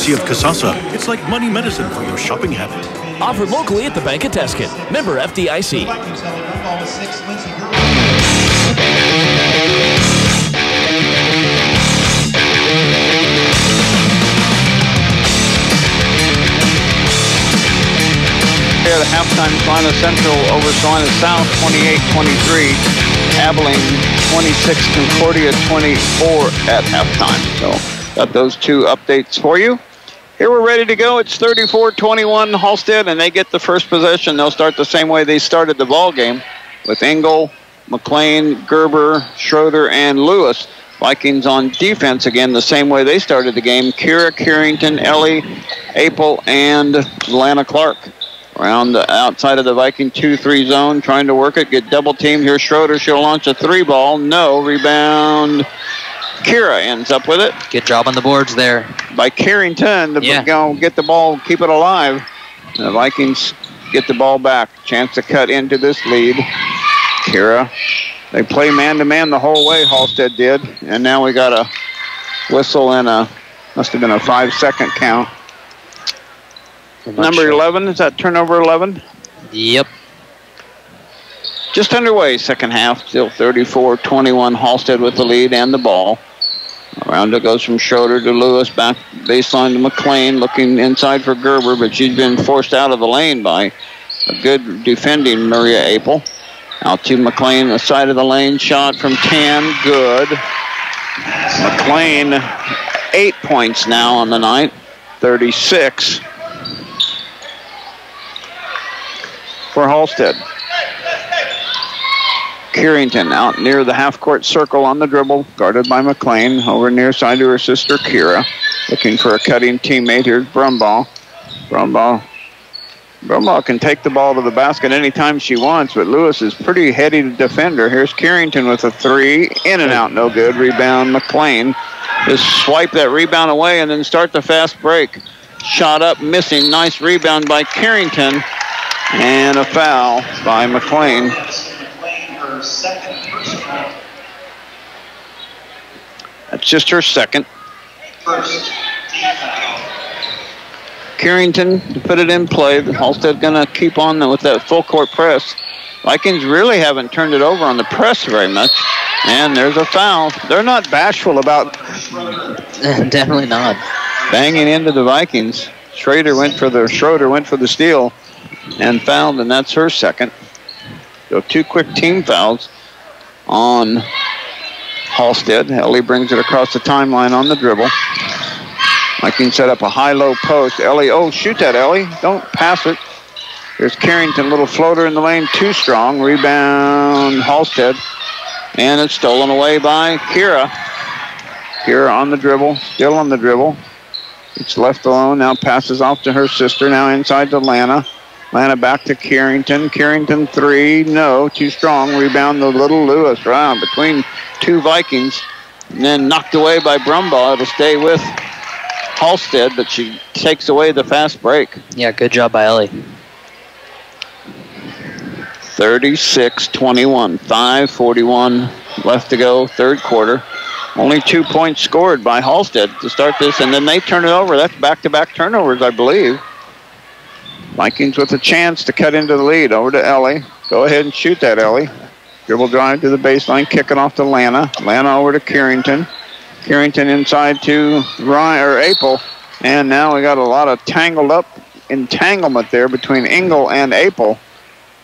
courtesy of Kasasa. It's like money medicine for your shopping habit. Offered locally at the Bank of Tuscan. Member FDIC. Here, the halftime, Salina Central over Salina South, 28-23. Abilene, 26, Concordia, 24 at halftime. So, got those two updates for you. Here we're ready to go. It's 34-21 Halstead, and they get the first possession. They'll start the same way they started the ball game with Engel, McLean, Gerber, Schroeder, and Lewis. Vikings on defense again the same way they started the game. Kira, Carrington, Ellie, Apel, and Lana Clark. Around the outside of the Viking 2-3 zone, trying to work it, get double teamed. Here's Schroeder. She'll launch a three ball. No. Rebound. Kira ends up with it. Good job on the boards there. By Carrington to go get the ball, keep it alive. The Vikings get the ball back. Chance to cut into this lead. Kira. They play man-to-man the whole way, Halstead did. And now we got a whistle and must have been a 5-second count. Number 11, is that turnover 11? Yep. Just underway, second half, still 34-21, Halstead with the lead and the ball. Around it goes from Schroeder to Lewis, back baseline to McLean, looking inside for Gerber, but she's been forced out of the lane by a good defending Maria Apel. Out to McLean, the side of the lane, shot from 10, good. McLean, 8 points now on the night, 36 for Halstead. Carrington out near the half-court circle on the dribble, guarded by McLean. Over near side to her sister, Kira. Looking for a cutting teammate. Here's Brumbaugh. Brumbaugh can take the ball to the basket anytime she wants, but Lewis is pretty heady defender. Here's Carrington with a three. In and out, no good. Rebound, McLean. Just swipe that rebound away and then start the fast break. Shot up, missing. Nice rebound by Carrington. And a foul by McLean. That's just her second. Carrington to put it in play. Halstead going to keep on with that full court press. Vikings really haven't turned it over on the press very much. And there's a foul. They're not bashful about definitely not banging into the Vikings. Schroeder went for the steal and fouled, and that's her second. So two quick team fouls on Halstead. Ellie brings it across the timeline on the dribble. Vikings set up a high-low post. Ellie, shoot that, Ellie. Don't pass it. There's Carrington, little floater in the lane, too strong. Rebound, Halstead. And it's stolen away by Kira. Kira on the dribble, still on the dribble. It's left alone, now passes off to her sister, now inside to Lana. Lana back to Carrington. Carrington three, no, too strong. Rebound the little Lewis round between two Vikings. And then knocked away by Brumbaugh. It'll stay with Halstead, but she takes away the fast break. Yeah, good job by Ellie. 36-21, 5:41 left to go, third quarter. Only 2 points scored by Halstead to start this, and then they turn it over. That's back-to-back turnovers, I believe. Vikings with a chance to cut into the lead. Over to Ellie. Go ahead and shoot that, Ellie. Dribble drive to the baseline, kicking off to Lana. Lana over to Carrington. Carrington inside to Apel. And now we got a lot of entanglement there between Engel and Apel.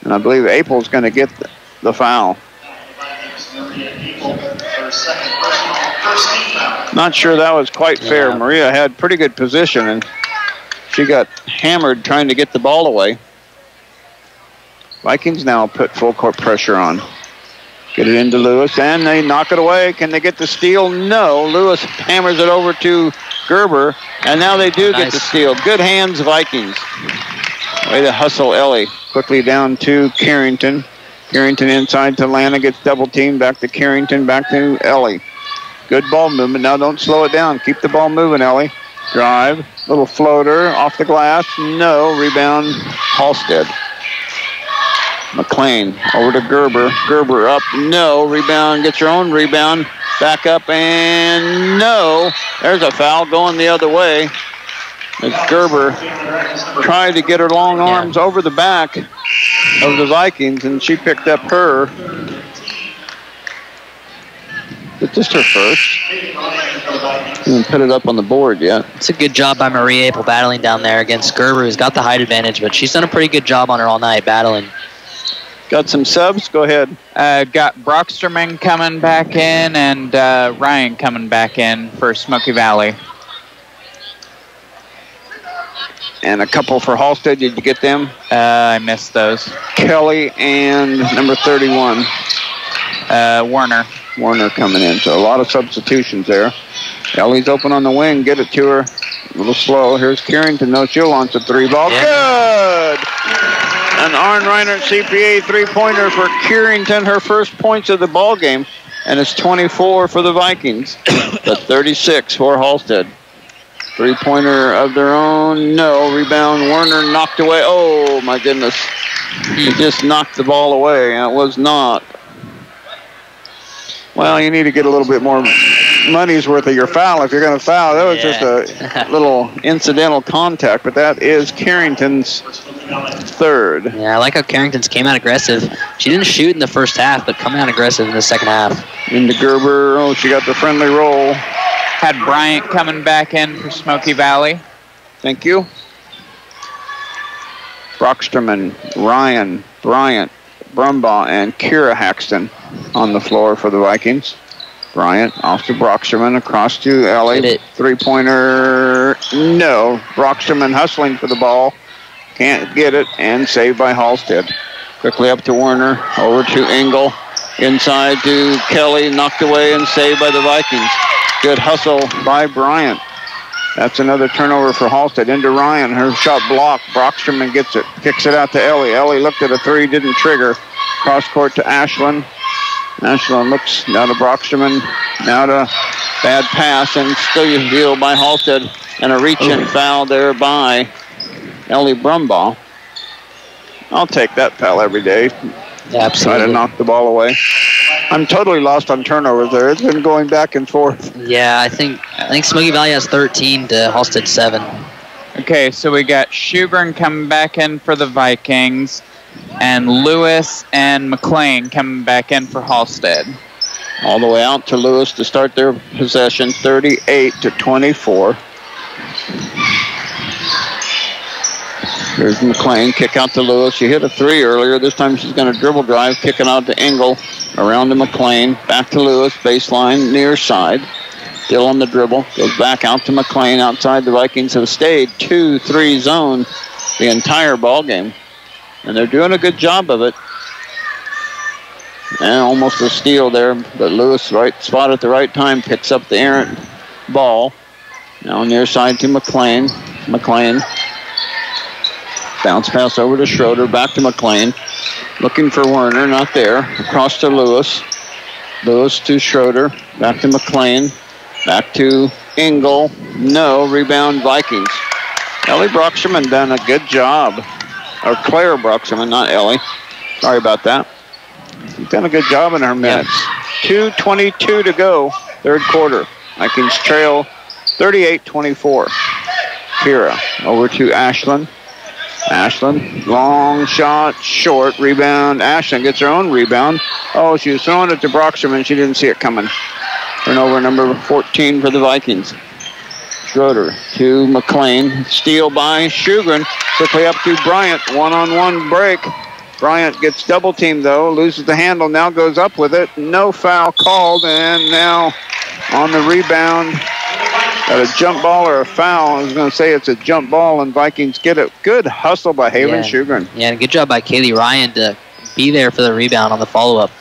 And I believe Apel's going to get the foul. Not sure that was quite fair. Maria had pretty good position, and she got hammered trying to get the ball away. Vikings now put full court pressure on. Get it into Lewis, and they knock it away. Can they get the steal? No. Lewis hammers it over to Gerber, and now they do get the steal. Good hands, Vikings. Way to hustle Ellie. Quickly down to Carrington. Carrington inside to Lana, gets double teamed. Back to Carrington, back to Ellie. Good ball movement. Now don't slow it down. Keep the ball moving, Ellie. Drive. Little floater off the glass. No. Rebound, Halstead. McLean over to Gerber. Gerber up. No. Rebound. Gets her own rebound. Back up and no. There's a foul going the other way. As Gerber tried to get her long arms over the back of the Vikings, and she picked up her. But just her first. Didn't put it up on the board yet. It's a good job by Marie Apel battling down there against Gerber, who's got the height advantage, but she's done a pretty good job on her all night battling. Got some subs? Go ahead. Got Brocksterman coming back in and Ryan coming back in for Smoky Valley. And a couple for Halstead. Did you get them? I missed those. Kelly and number 31. Warner. Warner coming in. So a lot of substitutions there. Ellie's open on the wing. Get it to her. A little slow. Here's Carrington. No, she'll launch a three ball. Yeah. Good! An Arn Reinert CPA three-pointer for Carrington. Her first points of the ball game. And it's 24 for the Vikings. But 36 for Halstead. Three-pointer of their own. No. Rebound. Warner knocked away. Oh, my goodness. He just knocked the ball away. It was not. Well, you need to get a little bit more money's worth of your foul if you're going to foul. That was just a little incidental contact, but that is Carrington's third. Yeah, I like how Carrington's came out aggressive. She didn't shoot in the first half, but coming out aggressive in the second half. Into Gerber. Oh, she got the friendly roll. Had Bryant coming back in for Smoky Valley. Thank you. Brocksterman, Ryan, Bryant, Brumbaugh, and Kira Haxton on the floor for the Vikings. Bryant off to Brocksterman, across to Ellie. Three-pointer, no. Brocksterman hustling for the ball. Can't get it, and saved by Halstead. Quickly up to Warner, over to Engel. Inside to Kelly, knocked away and saved by the Vikings. Good hustle by Bryant. That's another turnover for Halstead. Into Ryan, her shot blocked. Brocksterman gets it, kicks it out to Ellie. Ellie looked at a three, didn't trigger. Cross court to Ashland. Ashland looks now to Brocksterman. Now to bad pass, and still healed by Halstead. And a reach-in foul there by Ellie Brumbaugh. I'll take that foul every day. Absolutely. Try to knock the ball away. I'm totally lost on turnovers there. It's been going back and forth. Yeah, I think Smoky Valley has 13 to Halstead 7. Okay, so we got Schubern coming back in for the Vikings, and Lewis and McLean coming back in for Halstead. All the way out to Lewis to start their possession, 38-24. Here's McLean, kick out to Lewis. She hit a three earlier. This time she's going to dribble drive, kicking out to Engel. Around to McLean, back to Lewis, baseline, near side. Still on the dribble, goes back out to McLean. Outside, the Vikings have stayed 2-3 zone the entire ball game. And they're doing a good job of it. And almost a steal there, but Lewis, right spot at the right time, picks up the errant ball. Now near side to McLean. McLean. Bounce pass over to Schroeder, back to McLean. Looking for Werner, not there. Across to Lewis. Lewis to Schroeder, back to McLean. Back to Engel. No, rebound Vikings. Ellie Brocksterman done a good job. Or Claire Brocksterman, not Ellie. Sorry about that. She's done a good job in her minutes. 2:22 to go, third quarter. Vikings trail 38-24. Kira over to Ashland. Ashland, long shot, short, rebound. Ashland gets her own rebound. Oh, she was throwing it to Brocksterman. She didn't see it coming. Turnover number 14 for the Vikings. Schroeder to McLean. Steal by Schugren. Quickly up to Bryant. One-on-one break. Bryant gets double teamed though. Loses the handle. Now goes up with it. No foul called. And now on the rebound. Got a jump ball or a foul. I was going to say it's a jump ball, and Vikings get it. Good hustle by Haven Schugren. Yeah, and good job by Kaylee Ryan to be there for the rebound on the follow-up.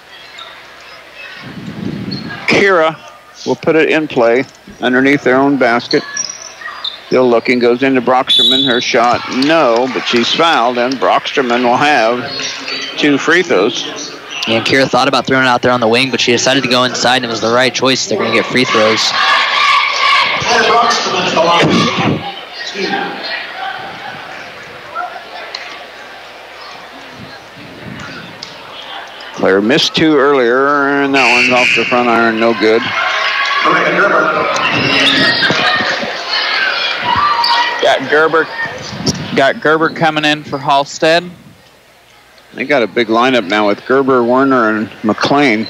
Kira will put it in play underneath their own basket. Still looking, goes into Brocksterman. Her shot, no, but she's fouled, and Brocksterman will have 2 free throws. Yeah, and Kira thought about throwing it out there on the wing, but she decided to go inside, and it was the right choice. They're going to get free throws. Claire missed 2 earlier, and that one's off the front iron, no good. Yeah, Got Gerber coming in for Halstead. They got a big lineup now with Gerber, Werner, and McLean.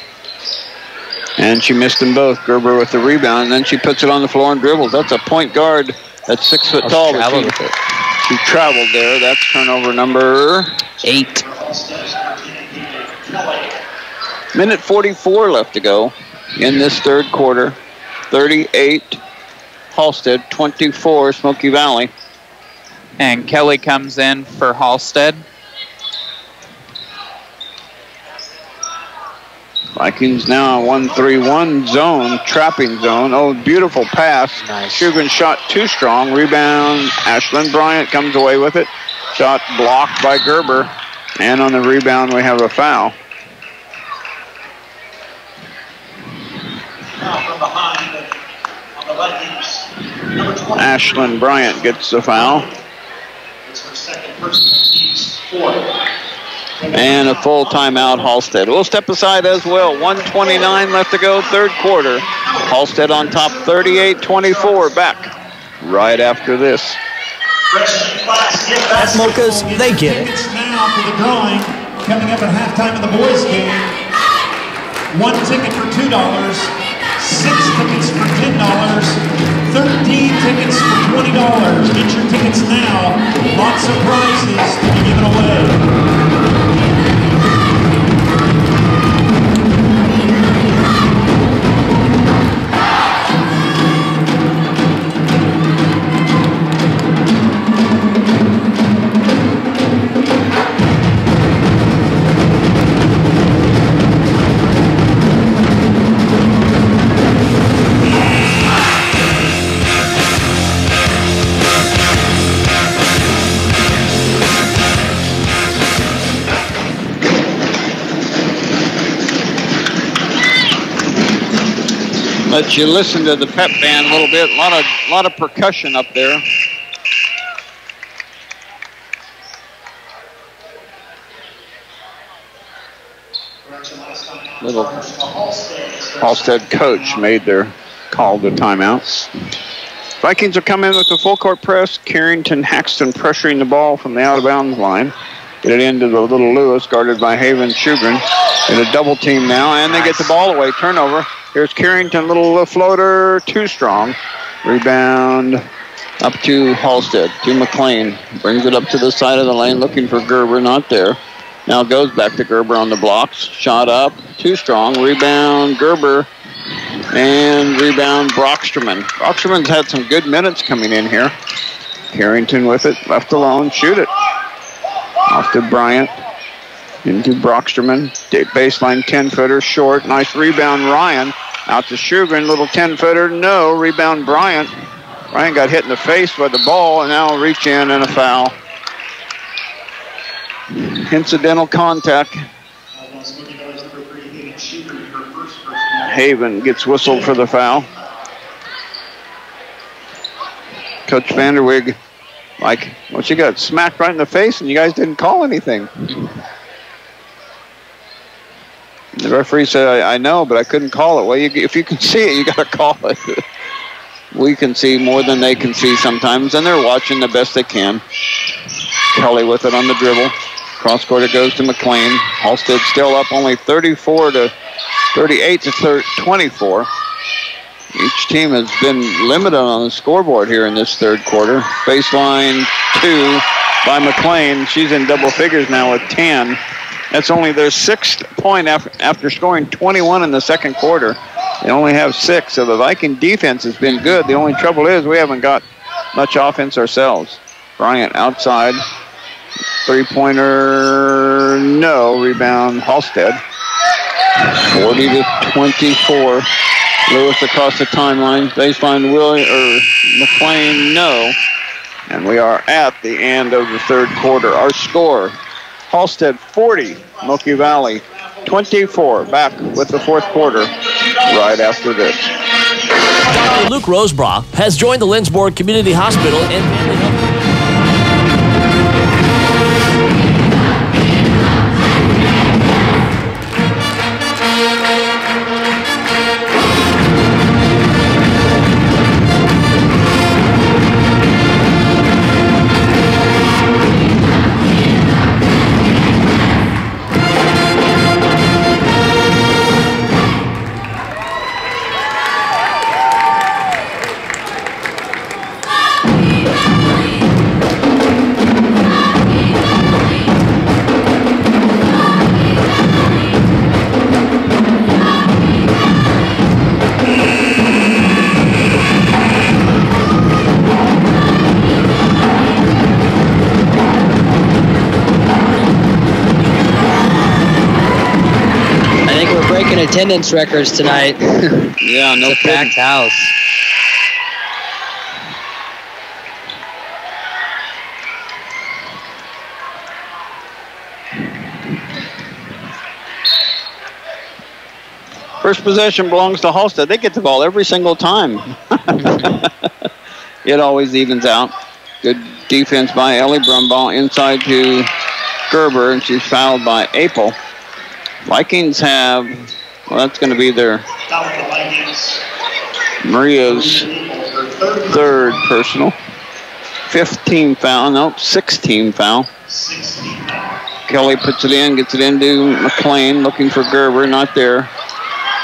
And she missed them both. Gerber with the rebound, and then she puts it on the floor and dribbles. That's a point guard that's 6 foot tall. She traveled there. That's turnover number 8. Minute 44 left to go in this third quarter. 38 Halstead, 24 Smoky Valley. And Kelly comes in for Halstead. Vikings now 1-3-1 zone, trapping zone. Oh, beautiful pass. Nice. Shugren shot too strong. Rebound. Ashlyn Bryant comes away with it. Shot blocked by Gerber. And on the rebound, we have a foul. From behind on the Vikings. Number 20. Ashlyn Bryant gets the foul. It's her second person. 4. And a full timeout, Halstead. We'll step aside as well. 1:29 left to go, third quarter. Halstead on top, 38-24. Back right after this. At Mocha's, they get it. Tickets now for the drawing coming up at halftime of the boys' game. 1 ticket for $2, 6 tickets for $10, 13 tickets for $20. Get your tickets now. Lots of prizes to be given away. Let you listen to the pep band a little bit. A lot of percussion up there. Little Halstead coach made their call to timeout. Vikings are coming in with the full court press. Carrington, Haxton pressuring the ball from the out of bounds line. Get it into the little Lewis, guarded by Haven Shugren. In a double team now, and they get the ball away. Turnover. Here's Carrington, little floater, too strong. Rebound up to Halstead, to McLean. Brings it up to the side of the lane, looking for Gerber, not there. Now goes back to Gerber on the blocks. Shot up, too strong. Rebound, Gerber, and rebound, Brocksterman. Brocksterman's had some good minutes coming in here. Carrington with it, left alone, shoot it. Off to Bryant. Into Brocksterman. Baseline 10-footer, short. Nice rebound, Ryan. Out to Shugren, little 10-footer. No, rebound, Bryant. Bryant got hit in the face by the ball, and now reach in and a foul. Incidental contact. Haven gets whistled for the foul. Coach Vanderweg, like, well, she got smacked right in the face, and you guys didn't call anything. The referee said, I know, but I couldn't call it. Well, if you can see it, you got to call it. We can see more than they can see sometimes, and they're watching the best they can. Kelly with it on the dribble. Cross court it goes to McLean. Halstead still up only 38 to 24. Each team has been limited on the scoreboard here in this third quarter. Baseline 2 by McLean. She's in double figures now with 10. That's only their 6th point after scoring 21 in the second quarter. They only have 6, so the Viking defense has been good. The only trouble is we haven't got much offense ourselves. Bryant outside. Three-pointer, no. Rebound, Halstead. 40 to 24. Lewis across the timeline. Baseline, McLean, no. And we are at the end of the third quarter. Our score, Halstead 40, Smoky Valley 24. Back with the fourth quarter right after this. Dr. Luke Rosebrough has joined the Lindsborg Community Hospital and Family Health. Breaking attendance records tonight. Yeah, no It's a packed house. First possession belongs to Halstead. They get the ball every single time. It always evens out. Good defense by Ellie Brumbaugh inside to Gerber, and she's fouled by Apel. Vikings have, well, that's going to be their Maria's third personal. 15 foul, nope, 16 foul. Kelly puts it in, gets it into McLean, looking for Gerber, not there.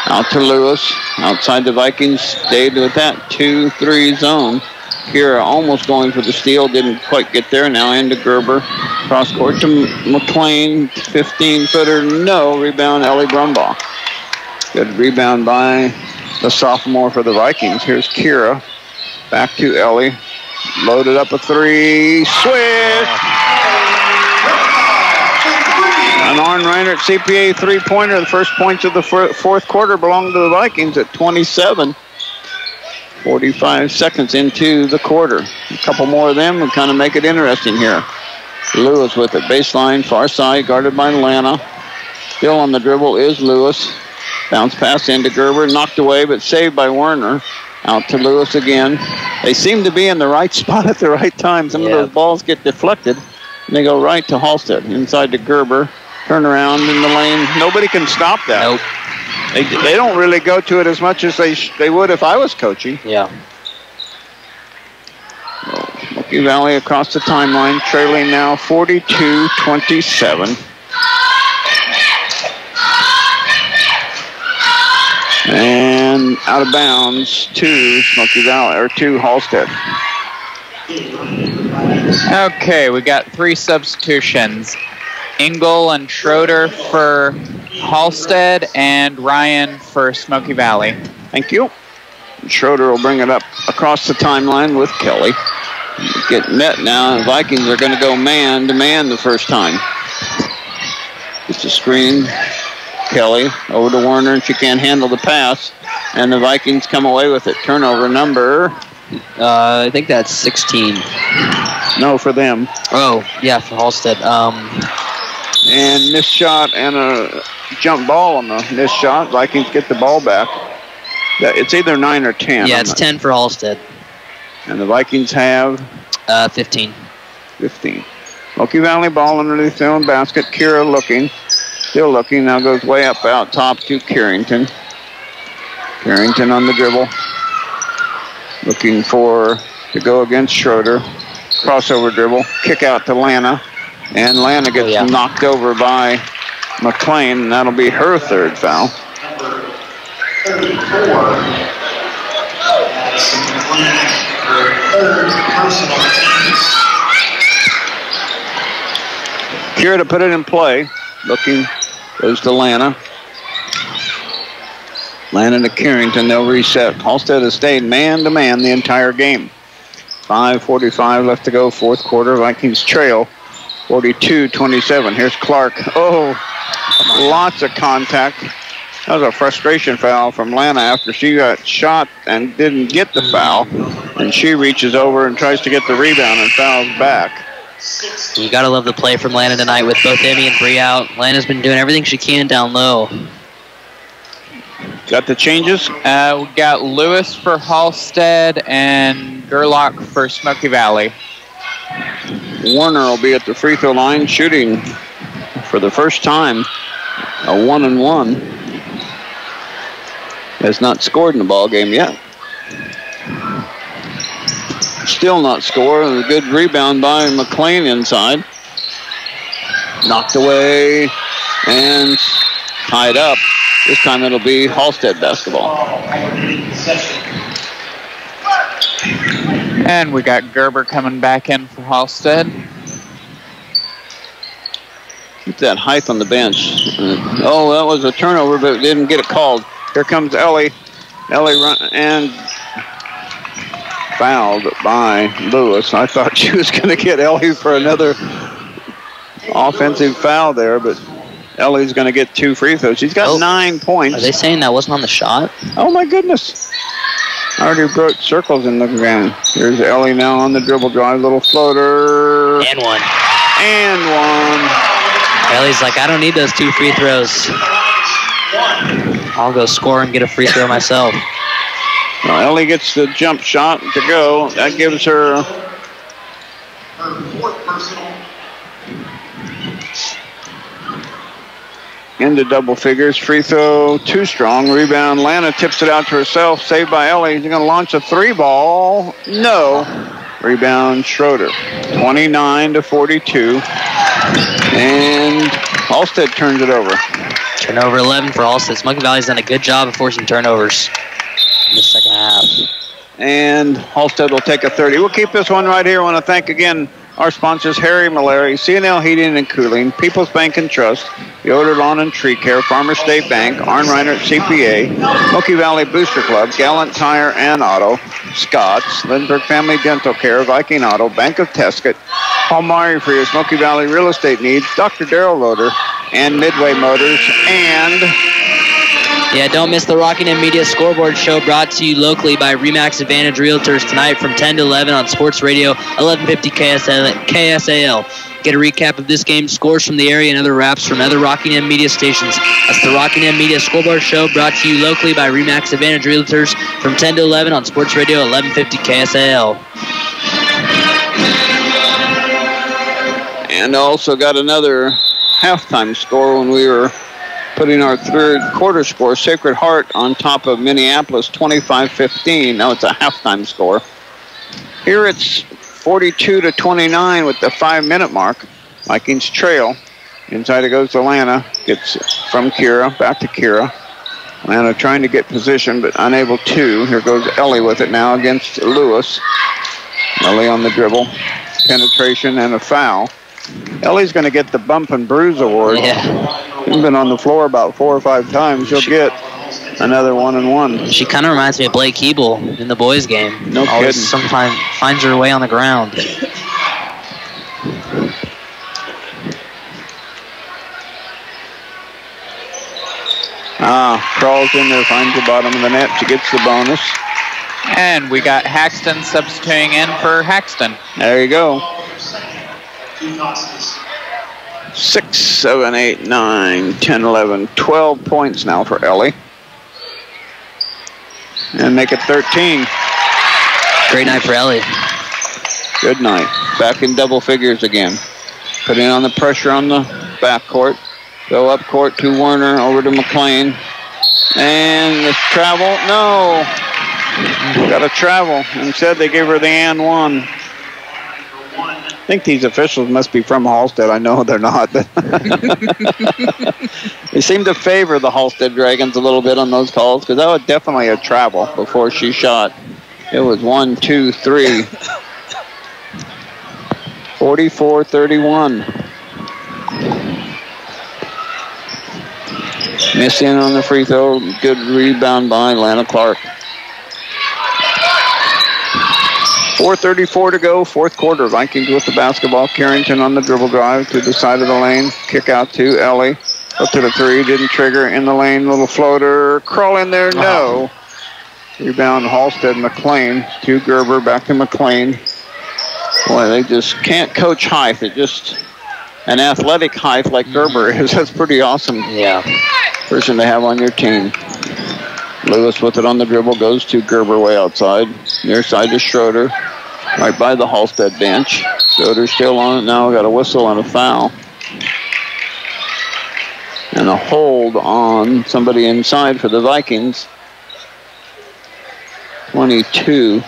Out to Lewis, outside the Vikings, stayed with that 2-3 zone. Kira almost going for the steal, didn't quite get there. Now into Gerber, cross court to McLean, 15-footer, no, rebound Ellie Brumbaugh. Good rebound by the sophomore for the Vikings. Here's Kira, back to Ellie, loaded up a three, swish! An Arn Reinert CPA three-pointer. The first points of the fourth quarter belong to the Vikings at 27. 45 seconds into the quarter. A couple more of them would kind of make it interesting here. Lewis with it. Baseline, far side, guarded by Lana. Still on the dribble is Lewis. Bounce pass into Gerber, knocked away, but saved by Werner. Out to Lewis again. They seem to be in the right spot at the right time. Some of those balls get deflected, and they go right to Halstead. Inside to Gerber. Turn around in the lane. Nobody can stop that. Nope. They don't really go to it as much as they would if I was coaching. Yeah. Smoky Valley across the timeline, trailing now 42-27. And out of bounds to Smoky Valley, or to Halstead. Okay, we got 3 substitutions. Engel and Schroeder for Halstead and Ryan for Smoky Valley. Thank you. Schroeder will bring it up across the timeline with Kelly. Get met now, and Vikings are going to go man-to-man the first time. It's a screen. Kelly over to Werner, and she can't handle the pass, and the Vikings come away with it. Turnover number... I think that's 16. No, for them. Oh, yeah, for Halstead. And missed shot and a jump ball on the missed shot. Vikings get the ball back. It's either 9 or 10. Yeah, it's 10 for Halstead. And the Vikings have? 15. 15. Smoky Valley ball underneath their own basket. Kira looking. Still looking. Now goes way up out top to Carrington. Carrington on the dribble. Looking to go against Schroeder. Crossover dribble. Kick out to Lana. And Lana gets knocked over by McLean, and that'll be her third foul. Number 34, Madison McLean, her third personal teams. Kira to put it in play. Looking, goes to Lana. Lana to Carrington, they'll reset. Halstead has stayed man-to-man the entire game. 5:45 left to go, fourth quarter. Vikings trail 42-27. Here's Clark. Oh, lots of contact. That was a frustration foul from Lana after she got shot and didn't get the foul. And she reaches over and tries to get the rebound and fouls back. You got to love the play from Lana tonight with both Emmy and Bree out. Lana's been doing everything she can down low. Got the changes? We got Lewis for Halstead and Gerlach for Smoky Valley. Warner will be at the free throw line shooting for the first time a 1-and-1. Has not scored in the ball game yet. Still not scored. A good rebound by McLean inside. Knocked away and tied up. This time it'll be Halstead basketball. And we got Gerber coming back in for Halstead. Keep that height on the bench. Oh, that was a turnover, but didn't get it called. Here comes Ellie. Ellie run and fouled by Lewis. I thought she was going to get Ellie for another offensive foul there, but Ellie's going to get 2 free throws. She's got 9 points. Are they saying that wasn't on the shot? Oh, my goodness. I already broke circles in the ground. Here's Ellie now on the dribble drive. Little floater. And one. And one. Ellie's like, I don't need those 2 free throws. I'll go score and get a free throw myself. Well, Ellie gets the jump shot to go. That gives her... into double figures. Free throw, too strong. Rebound, Lana tips it out to herself. Saved by Ellie. She's going to launch a 3 ball. No. Rebound, Schroeder. 29-42. And Halstead turns it over. Turnover 11 for Halstead. Smoky Valley's done a good job of forcing turnovers in the second half. And Halstead will take a 30. We'll keep this one right here. I want to thank again our sponsors, Harry Malari, C&L Heating and Cooling, People's Bank and Trust, Yoder Lawn and Tree Care, Farmer State Bank, Arn Reinert CPA, Smoky Valley Booster Club, Gallant Tire and Auto, Scott's, Lindbergh Family Dental Care, Viking Auto, Bank of Tesket, Paul Murray for your Smoky Valley real estate needs, Dr. Darrell Loader, and Midway Motors, and... Yeah, don't miss the Rockingham Media Scoreboard Show brought to you locally by RE/MAX Advantage Realtors tonight from 10 to 11 on Sports Radio 1150 KSAL. Get a recap of this game, scores from the area, and other wraps from other Rockingham Media stations. That's the Rockingham Media Scoreboard Show brought to you locally by RE/MAX Advantage Realtors from 10 to 11 on Sports Radio 1150 KSAL. And also got another halftime score when we were putting our third quarter score, Sacred Heart on top of Minneapolis, 25-15. Now it's a halftime score. Here it's 42-29 with the 5-minute mark. Vikings trail. Inside it goes to Lana. Gets from Kira, back to Kira. Lana trying to get position, but unable to. Here goes Ellie with it now against Lewis. Ellie on the dribble. Penetration and a foul. Ellie's going to get the Bump and Bruise Award. Yeah. She's been on the floor about 4 or 5 times. She'll get another 1-and-1. She kind of reminds me of Blake Hebel in the boys' game. No Always kidding. sometimes finds her way on the ground. Crawls in there, finds the bottom of the net. She gets the bonus. And we got Haxton substituting in for Haxton. There you go. 6, 7, 8, 9, 10, 11, 12 points now for Ellie. And make it 13. Great night for Ellie. Good night. Back in double figures again. Putting on the pressure on the backcourt. Go up court to Werner, over to McLean. And the travel, no. Got a travel. Instead they gave her the and one. I think these officials must be from Halstead. I know they're not. They seem to favor the Halstead Dragons a little bit on those calls, because that was definitely a travel before she shot. It was 1, 2, 3. 44-31. Missing on the free throw. Good rebound by Lana Clark. 4:34 to go, fourth quarter. Vikings with the basketball. Carrington on the dribble drive to the side of the lane. Kick out to Ellie. Up to the 3, didn't trigger. In the lane, little floater. Crawl in there, no. Rebound, Halstead, McLean. To Gerber, back to McLean. Boy, they just can't coach height. It just, an athletic height like Gerber is. That's pretty awesome. Yeah. Person to have on your team. Lewis with it on the dribble, goes to Gerber way outside. Near side to Schroeder. Right by the Halstead bench. Schroeder still on it now. Got a whistle and a foul. And a hold on somebody inside for the Vikings. 22.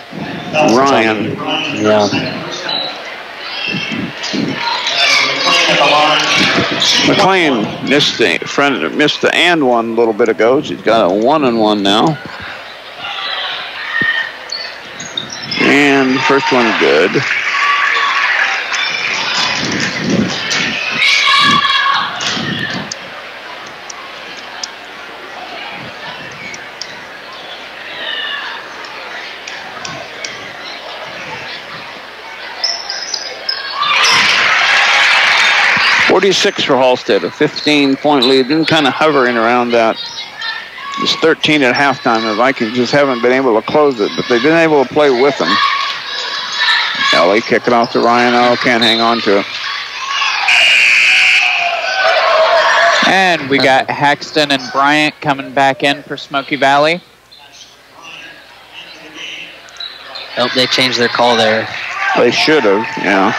Ryan. Yeah. McLean missed the and one a little bit ago. She's got a 1-and-1 now. And first one good. 46 for Halstead, a 15-point lead. Been kind of hovering around that. It's 13 at halftime. The Vikings just haven't been able to close it, but they've been able to play with them. Ellie kicking off to Ryan. Oh, can't hang on to it. And we got Haxton and Bryant coming back in for Smoky Valley. Nope, they changed their call there. They should have, yeah.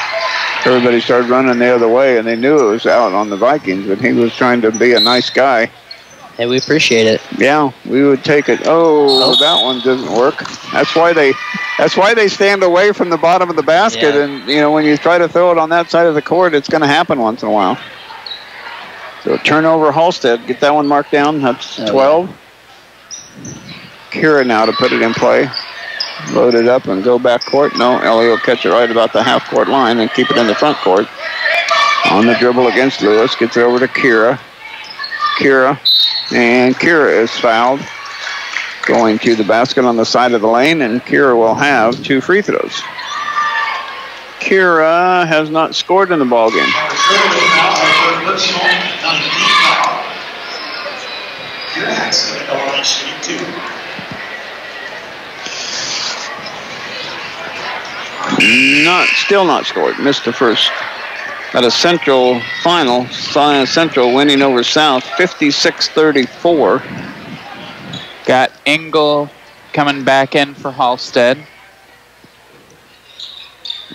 Everybody started running the other way, and they knew it was out on the Vikings, but he was trying to be a nice guy. Hey, we appreciate it. Yeah, we would take it. Oh, that one doesn't work. That's why they stand away from the bottom of the basket, and you know, when you try to throw it on that side of the court, it's going to happen once in a while. So turnover, Halstead. Get that one marked down. That's 12. Kira now to put it in play. Load it up and go back court. No, Ellie will catch it right about the half-court line and keep it in the front court. On the dribble against Lewis. Gets it over to Kira. And Kira is fouled. Going to the basket on the side of the lane, and Kira will have 2 free throws. Kira has not scored in the ballgame. Still not scored. Missed the first. At a Central final, Central winning over South 56-34. Got Engel coming back in for Halstead.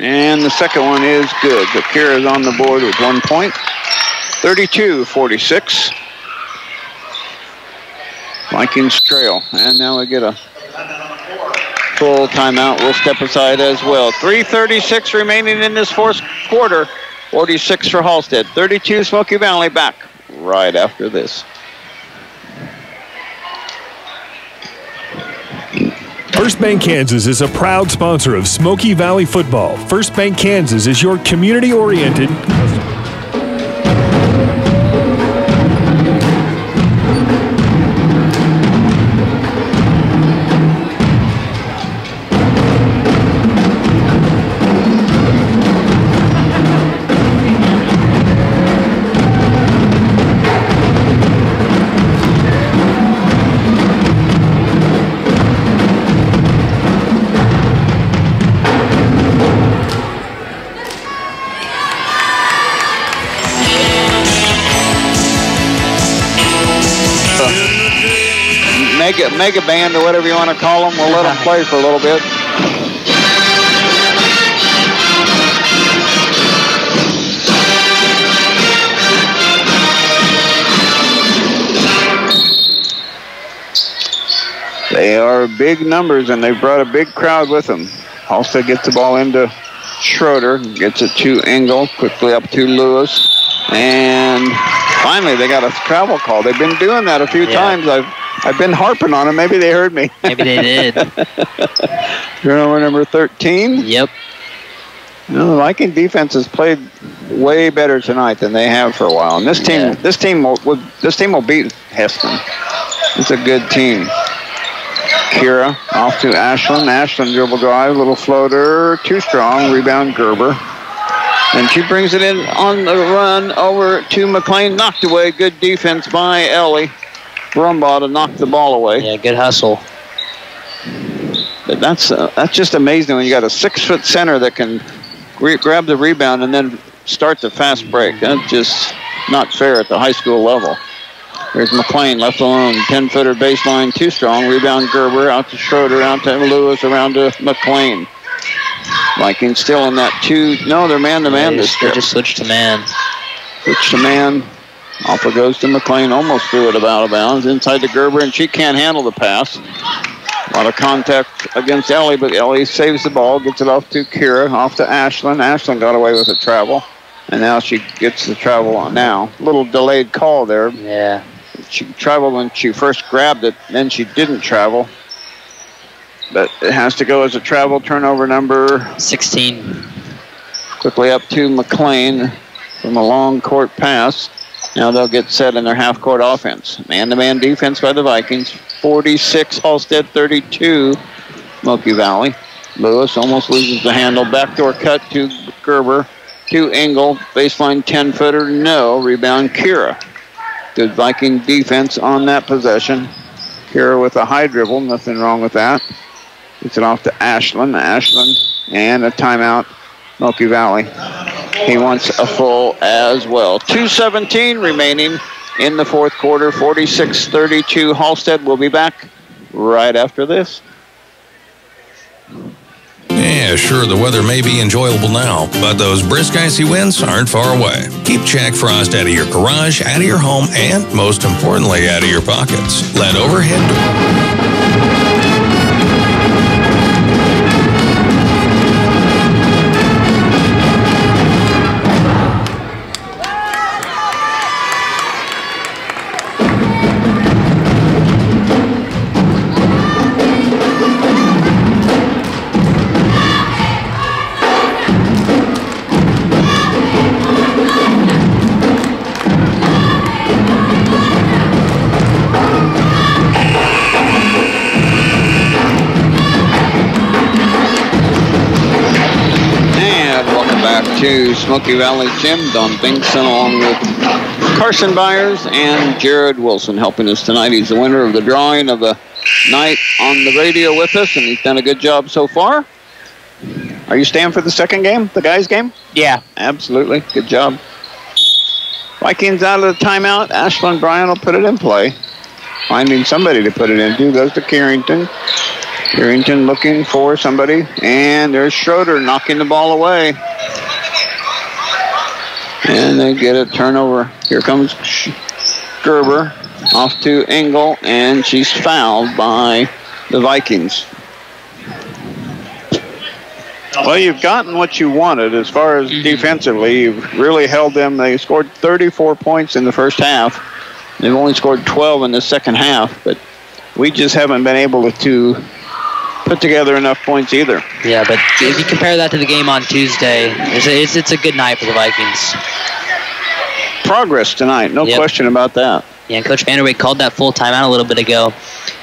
And the second one is good. So Kira is on the board with 1 point. 32-46. Vikings trail. And now we get a full timeout. We'll step aside as well. 3:36 remaining in this fourth quarter. 46 for Halstead. 32 Smoky Valley. Back right after this. First Bank Kansas is a proud sponsor of Smoky Valley football. First Bank Kansas is your community-oriented mega band or whatever you want to call them. We'll let them play for a little bit. They are big numbers, and they've brought a big crowd with them. Halstead gets the ball into Schroeder, gets it to Engel, quickly up to Lewis, and finally they got a travel call. They've been doing that a few times. I've been harping on them. Maybe they heard me. Maybe they did. Turnover number 13. Yep. You know, the Viking defense has played way better tonight than they have for a while. And this team will beat Heston. It's a good team. Kira off to Ashland. Ashland dribble drive, little floater, too strong. Rebound Gerber. And she brings it in on the run over to McLean. Knocked away. Good defense by Ellie Brumbaugh to knock the ball away. Yeah, good hustle. But that's just amazing when you got a 6-foot center that can grab the rebound and then start the fast break. That's just not fair at the high school level. There's McLean left alone. 10-footer baseline, too strong. Rebound Gerber out to Schroeder, out to Lewis, around to McLean. Vikings still in that 2. No, they're man-to-man this trip. They just switched to man. Switch to man. Off it goes to McLean. Almost threw it about of bounds. Inside to Gerber, and she can't handle the pass. A lot of contact against Ellie, but Ellie saves the ball, gets it off to Kira, off to Ashland. Ashland got away with a travel, and now she gets the travel on now. A little delayed call there. Yeah. She traveled when she first grabbed it, then she didn't travel. But it has to go as a travel. Turnover number 16. Quickly up to McLean from a long court pass. Now they'll get set in their half-court offense. Man-to-man defense by the Vikings. 46, Halstead 32, Smoky Valley. Lewis almost loses the handle. Backdoor cut to Gerber. to Engel. Baseline 10-footer, no. Rebound, Kira. Good Viking defense on that possession. Kira with a high dribble, nothing wrong with that. Gets it off to Ashland. Ashland, and a timeout, Smoky Valley. He wants a full as well. 2:17 remaining in the fourth quarter. 46-32 Halstead. Will be back right after this. Yeah, sure, the weather may be enjoyable now, but those brisk icy winds aren't far away. Keep Jack Frost out of your garage, out of your home, and most importantly, out of your pockets. Let Overhead to Smoky Valley Gym. Don Binkson along with Carson Byers and Jared Wilson helping us tonight. He's the winner of the drawing of the night on the radio with us, and he's done a good job so far. Are you staying for the second game, the guys' game? Yeah. Absolutely. Good job. Vikings out of the timeout. Ashland Bryan will put it in play. Finding somebody to put it into. Goes to Carrington. Carrington looking for somebody. And there's Schroeder knocking the ball away. And they get a turnover. Here comes Gerber off to Engel, and she's fouled by the Vikings. Well, you've gotten what you wanted as far as defensively. You've really held them. They scored 34 points in the first half. They've only scored 12 in the second half, but we just haven't been able to put together enough points either. Yeah, but if you compare that to the game on Tuesday, it's a good night for the Vikings. Progress tonight, no question about that. Yeah, and Coach Vanderwijk called that full timeout a little bit ago.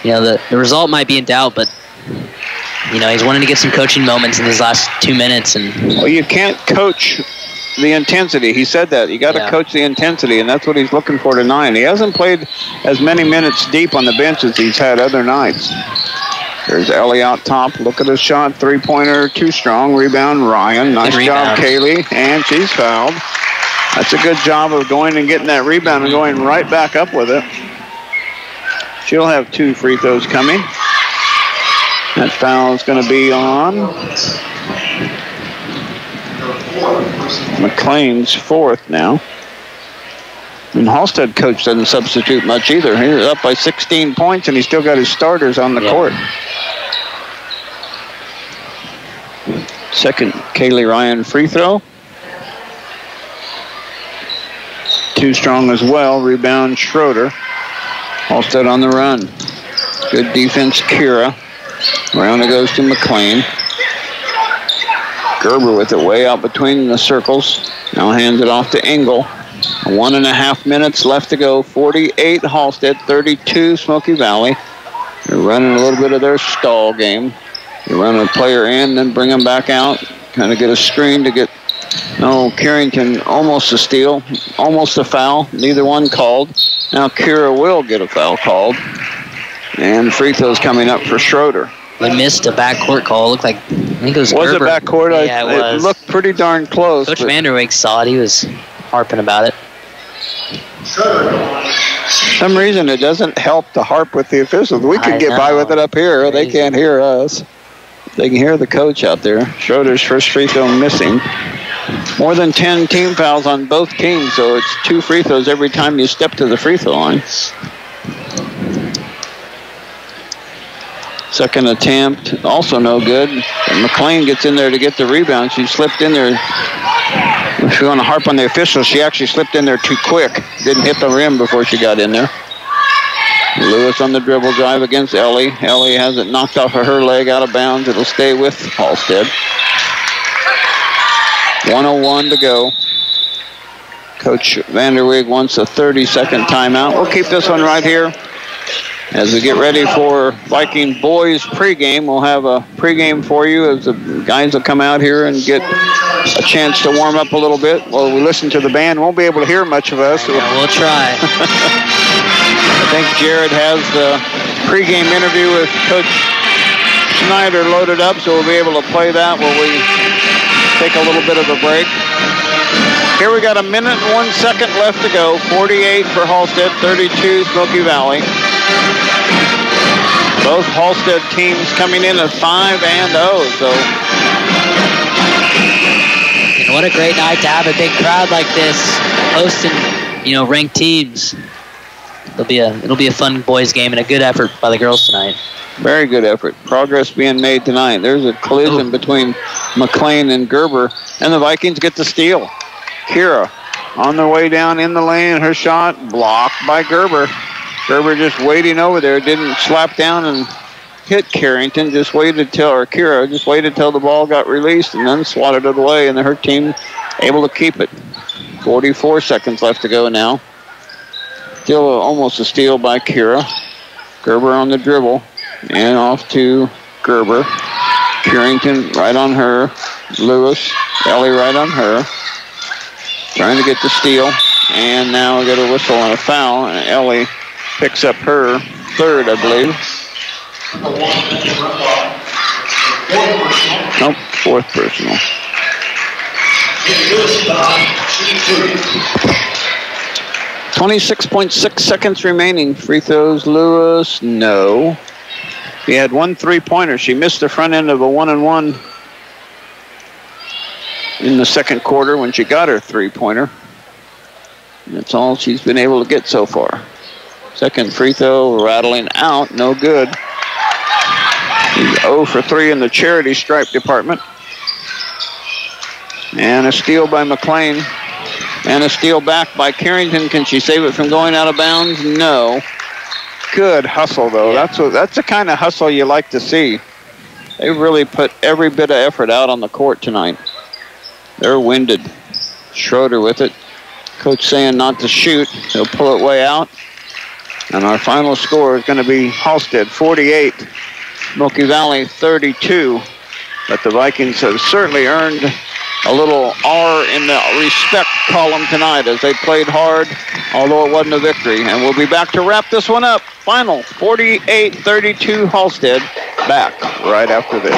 You know, the result might be in doubt, but you know, he's wanting to get some coaching moments in these last 2 minutes. And well, you can't coach the intensity. He said that. You got to coach the intensity, and that's what he's looking for tonight. He hasn't played as many minutes deep on the bench as he's had other nights. There's Ellie out top. Look at his shot. Three-pointer, too strong. Rebound, Ryan. Nice job, Kaylee. And she's fouled. That's a good job of going and getting that rebound and going right back up with it. She'll have 2 free throws coming. That foul is going to be on McLean's 4th now. And Halstead coach doesn't substitute much either. He's up by 16 points, and he's still got his starters on the court. Second Kaylee Ryan free throw. Too strong as well. Rebound Schroeder. Halstead on the run. Good defense, Kira. Around it goes to McLean. Gerber with it way out between the circles. Now hands it off to Engel. 1.5 minutes left to go. 48 Halstead, 32 Smoky Valley. They're running a little bit of their stall game. They run a player in, then bring them back out. Kind of get a screen to get, Carrington almost a steal, almost a foul. Neither one called. Now Kira will get a foul called. And free throws coming up for Schroeder. They missed a backcourt call. It looked like, I think it was Was Gerber. it backcourt? Yeah, it was. It looked pretty darn close. Coach Vanderwijk saw it. He was harping about it. For some reason, it doesn't help to harp with the officials. We can get by with it up here. Crazy. They can't hear us. They can hear the coach out there. Schroeder's first free throw missing. More than 10 team fouls on both teams, so it's 2 free throws every time you step to the free throw line. Second attempt, also no good. And McLean gets in there to get the rebound. She slipped in there. If you want to harp on the officials, she actually slipped in there too quick. Didn't hit the rim before she got in there. Lewis on the dribble drive against Ellie. Ellie has it knocked off of her leg, out of bounds. It'll stay with Halstead. 1:01 to go. Coach Vanderwijk wants a 30-second timeout. We'll keep this one right here. As we get ready for Viking boys pregame, we'll have a pregame for you as the guys will come out here and get a chance to warm up a little bit. Well, we listen to the band. Won't be able to hear much of us. Yeah, we'll try. I think Jared has the pregame interview with Coach Schneider loaded up, so we'll be able to play that while we take a little bit of a break. Here we got 1 minute and 1 second left to go. 48 for Halstead, 32 Smoky Valley. Both Halstead teams coming in at 5-0, so. And what a great night to have a big crowd like this hosting, ranked teams. It'll be a fun boys game and a good effort by the girls tonight. Very good effort. Progress being made tonight. There's a collision between McLean and Gerber, and the Vikings get the steal. Kira on their way down in the lane. Her shot blocked by Gerber. Gerber just waiting over there. Didn't slap down and hit Carrington. Kira just waited till the ball got released and then swatted it away, and her team able to keep it. 44 seconds left to go now. Still almost a steal by Kira. Gerber on the dribble and off to Gerber. Carrington right on her. Lewis, Ellie right on her. Trying to get the steal. And now we got a whistle and a foul. And Ellie picks up her third, I believe. Nope, fourth personal. 26.6 seconds remaining. Free throws, Lewis, no. She had 1 3-pointer. She missed the front end of a 1-and-1 in the second quarter when she got her 3-pointer. That's all she's been able to get so far. Second free throw rattling out, no good. She's 0 for 3 in the charity stripe department. And a steal by McLean. And a steal back by Carrington. Can she save it from going out of bounds? No. Good hustle, though. Yeah. That's the kind of hustle you like to see. They really put every bit of effort out on the court tonight. They're winded. Schroeder with it. Coach saying not to shoot. He'll pull it way out. And our final score is going to be Halstead 48, Smoky Valley 32. But the Vikings have certainly earned a little R in the respect column tonight as they played hard, although it wasn't a victory. And we'll be back to wrap this one up. Final 48-32 Halstead. Back right after this.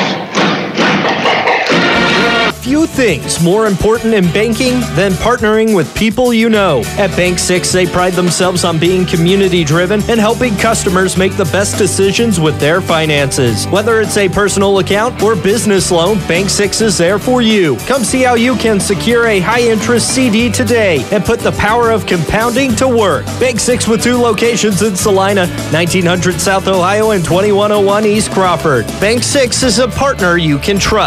Few things more important in banking than partnering with people you know. At Bank 6, they pride themselves on being community-driven and helping customers make the best decisions with their finances. Whether it's a personal account or business loan, Bank 6 is there for you. Come see how you can secure a high-interest CD today and put the power of compounding to work. Bank 6 with 2 locations in Salina, 1900 South Ohio and 2101 East Crawford. Bank 6 is a partner you can trust.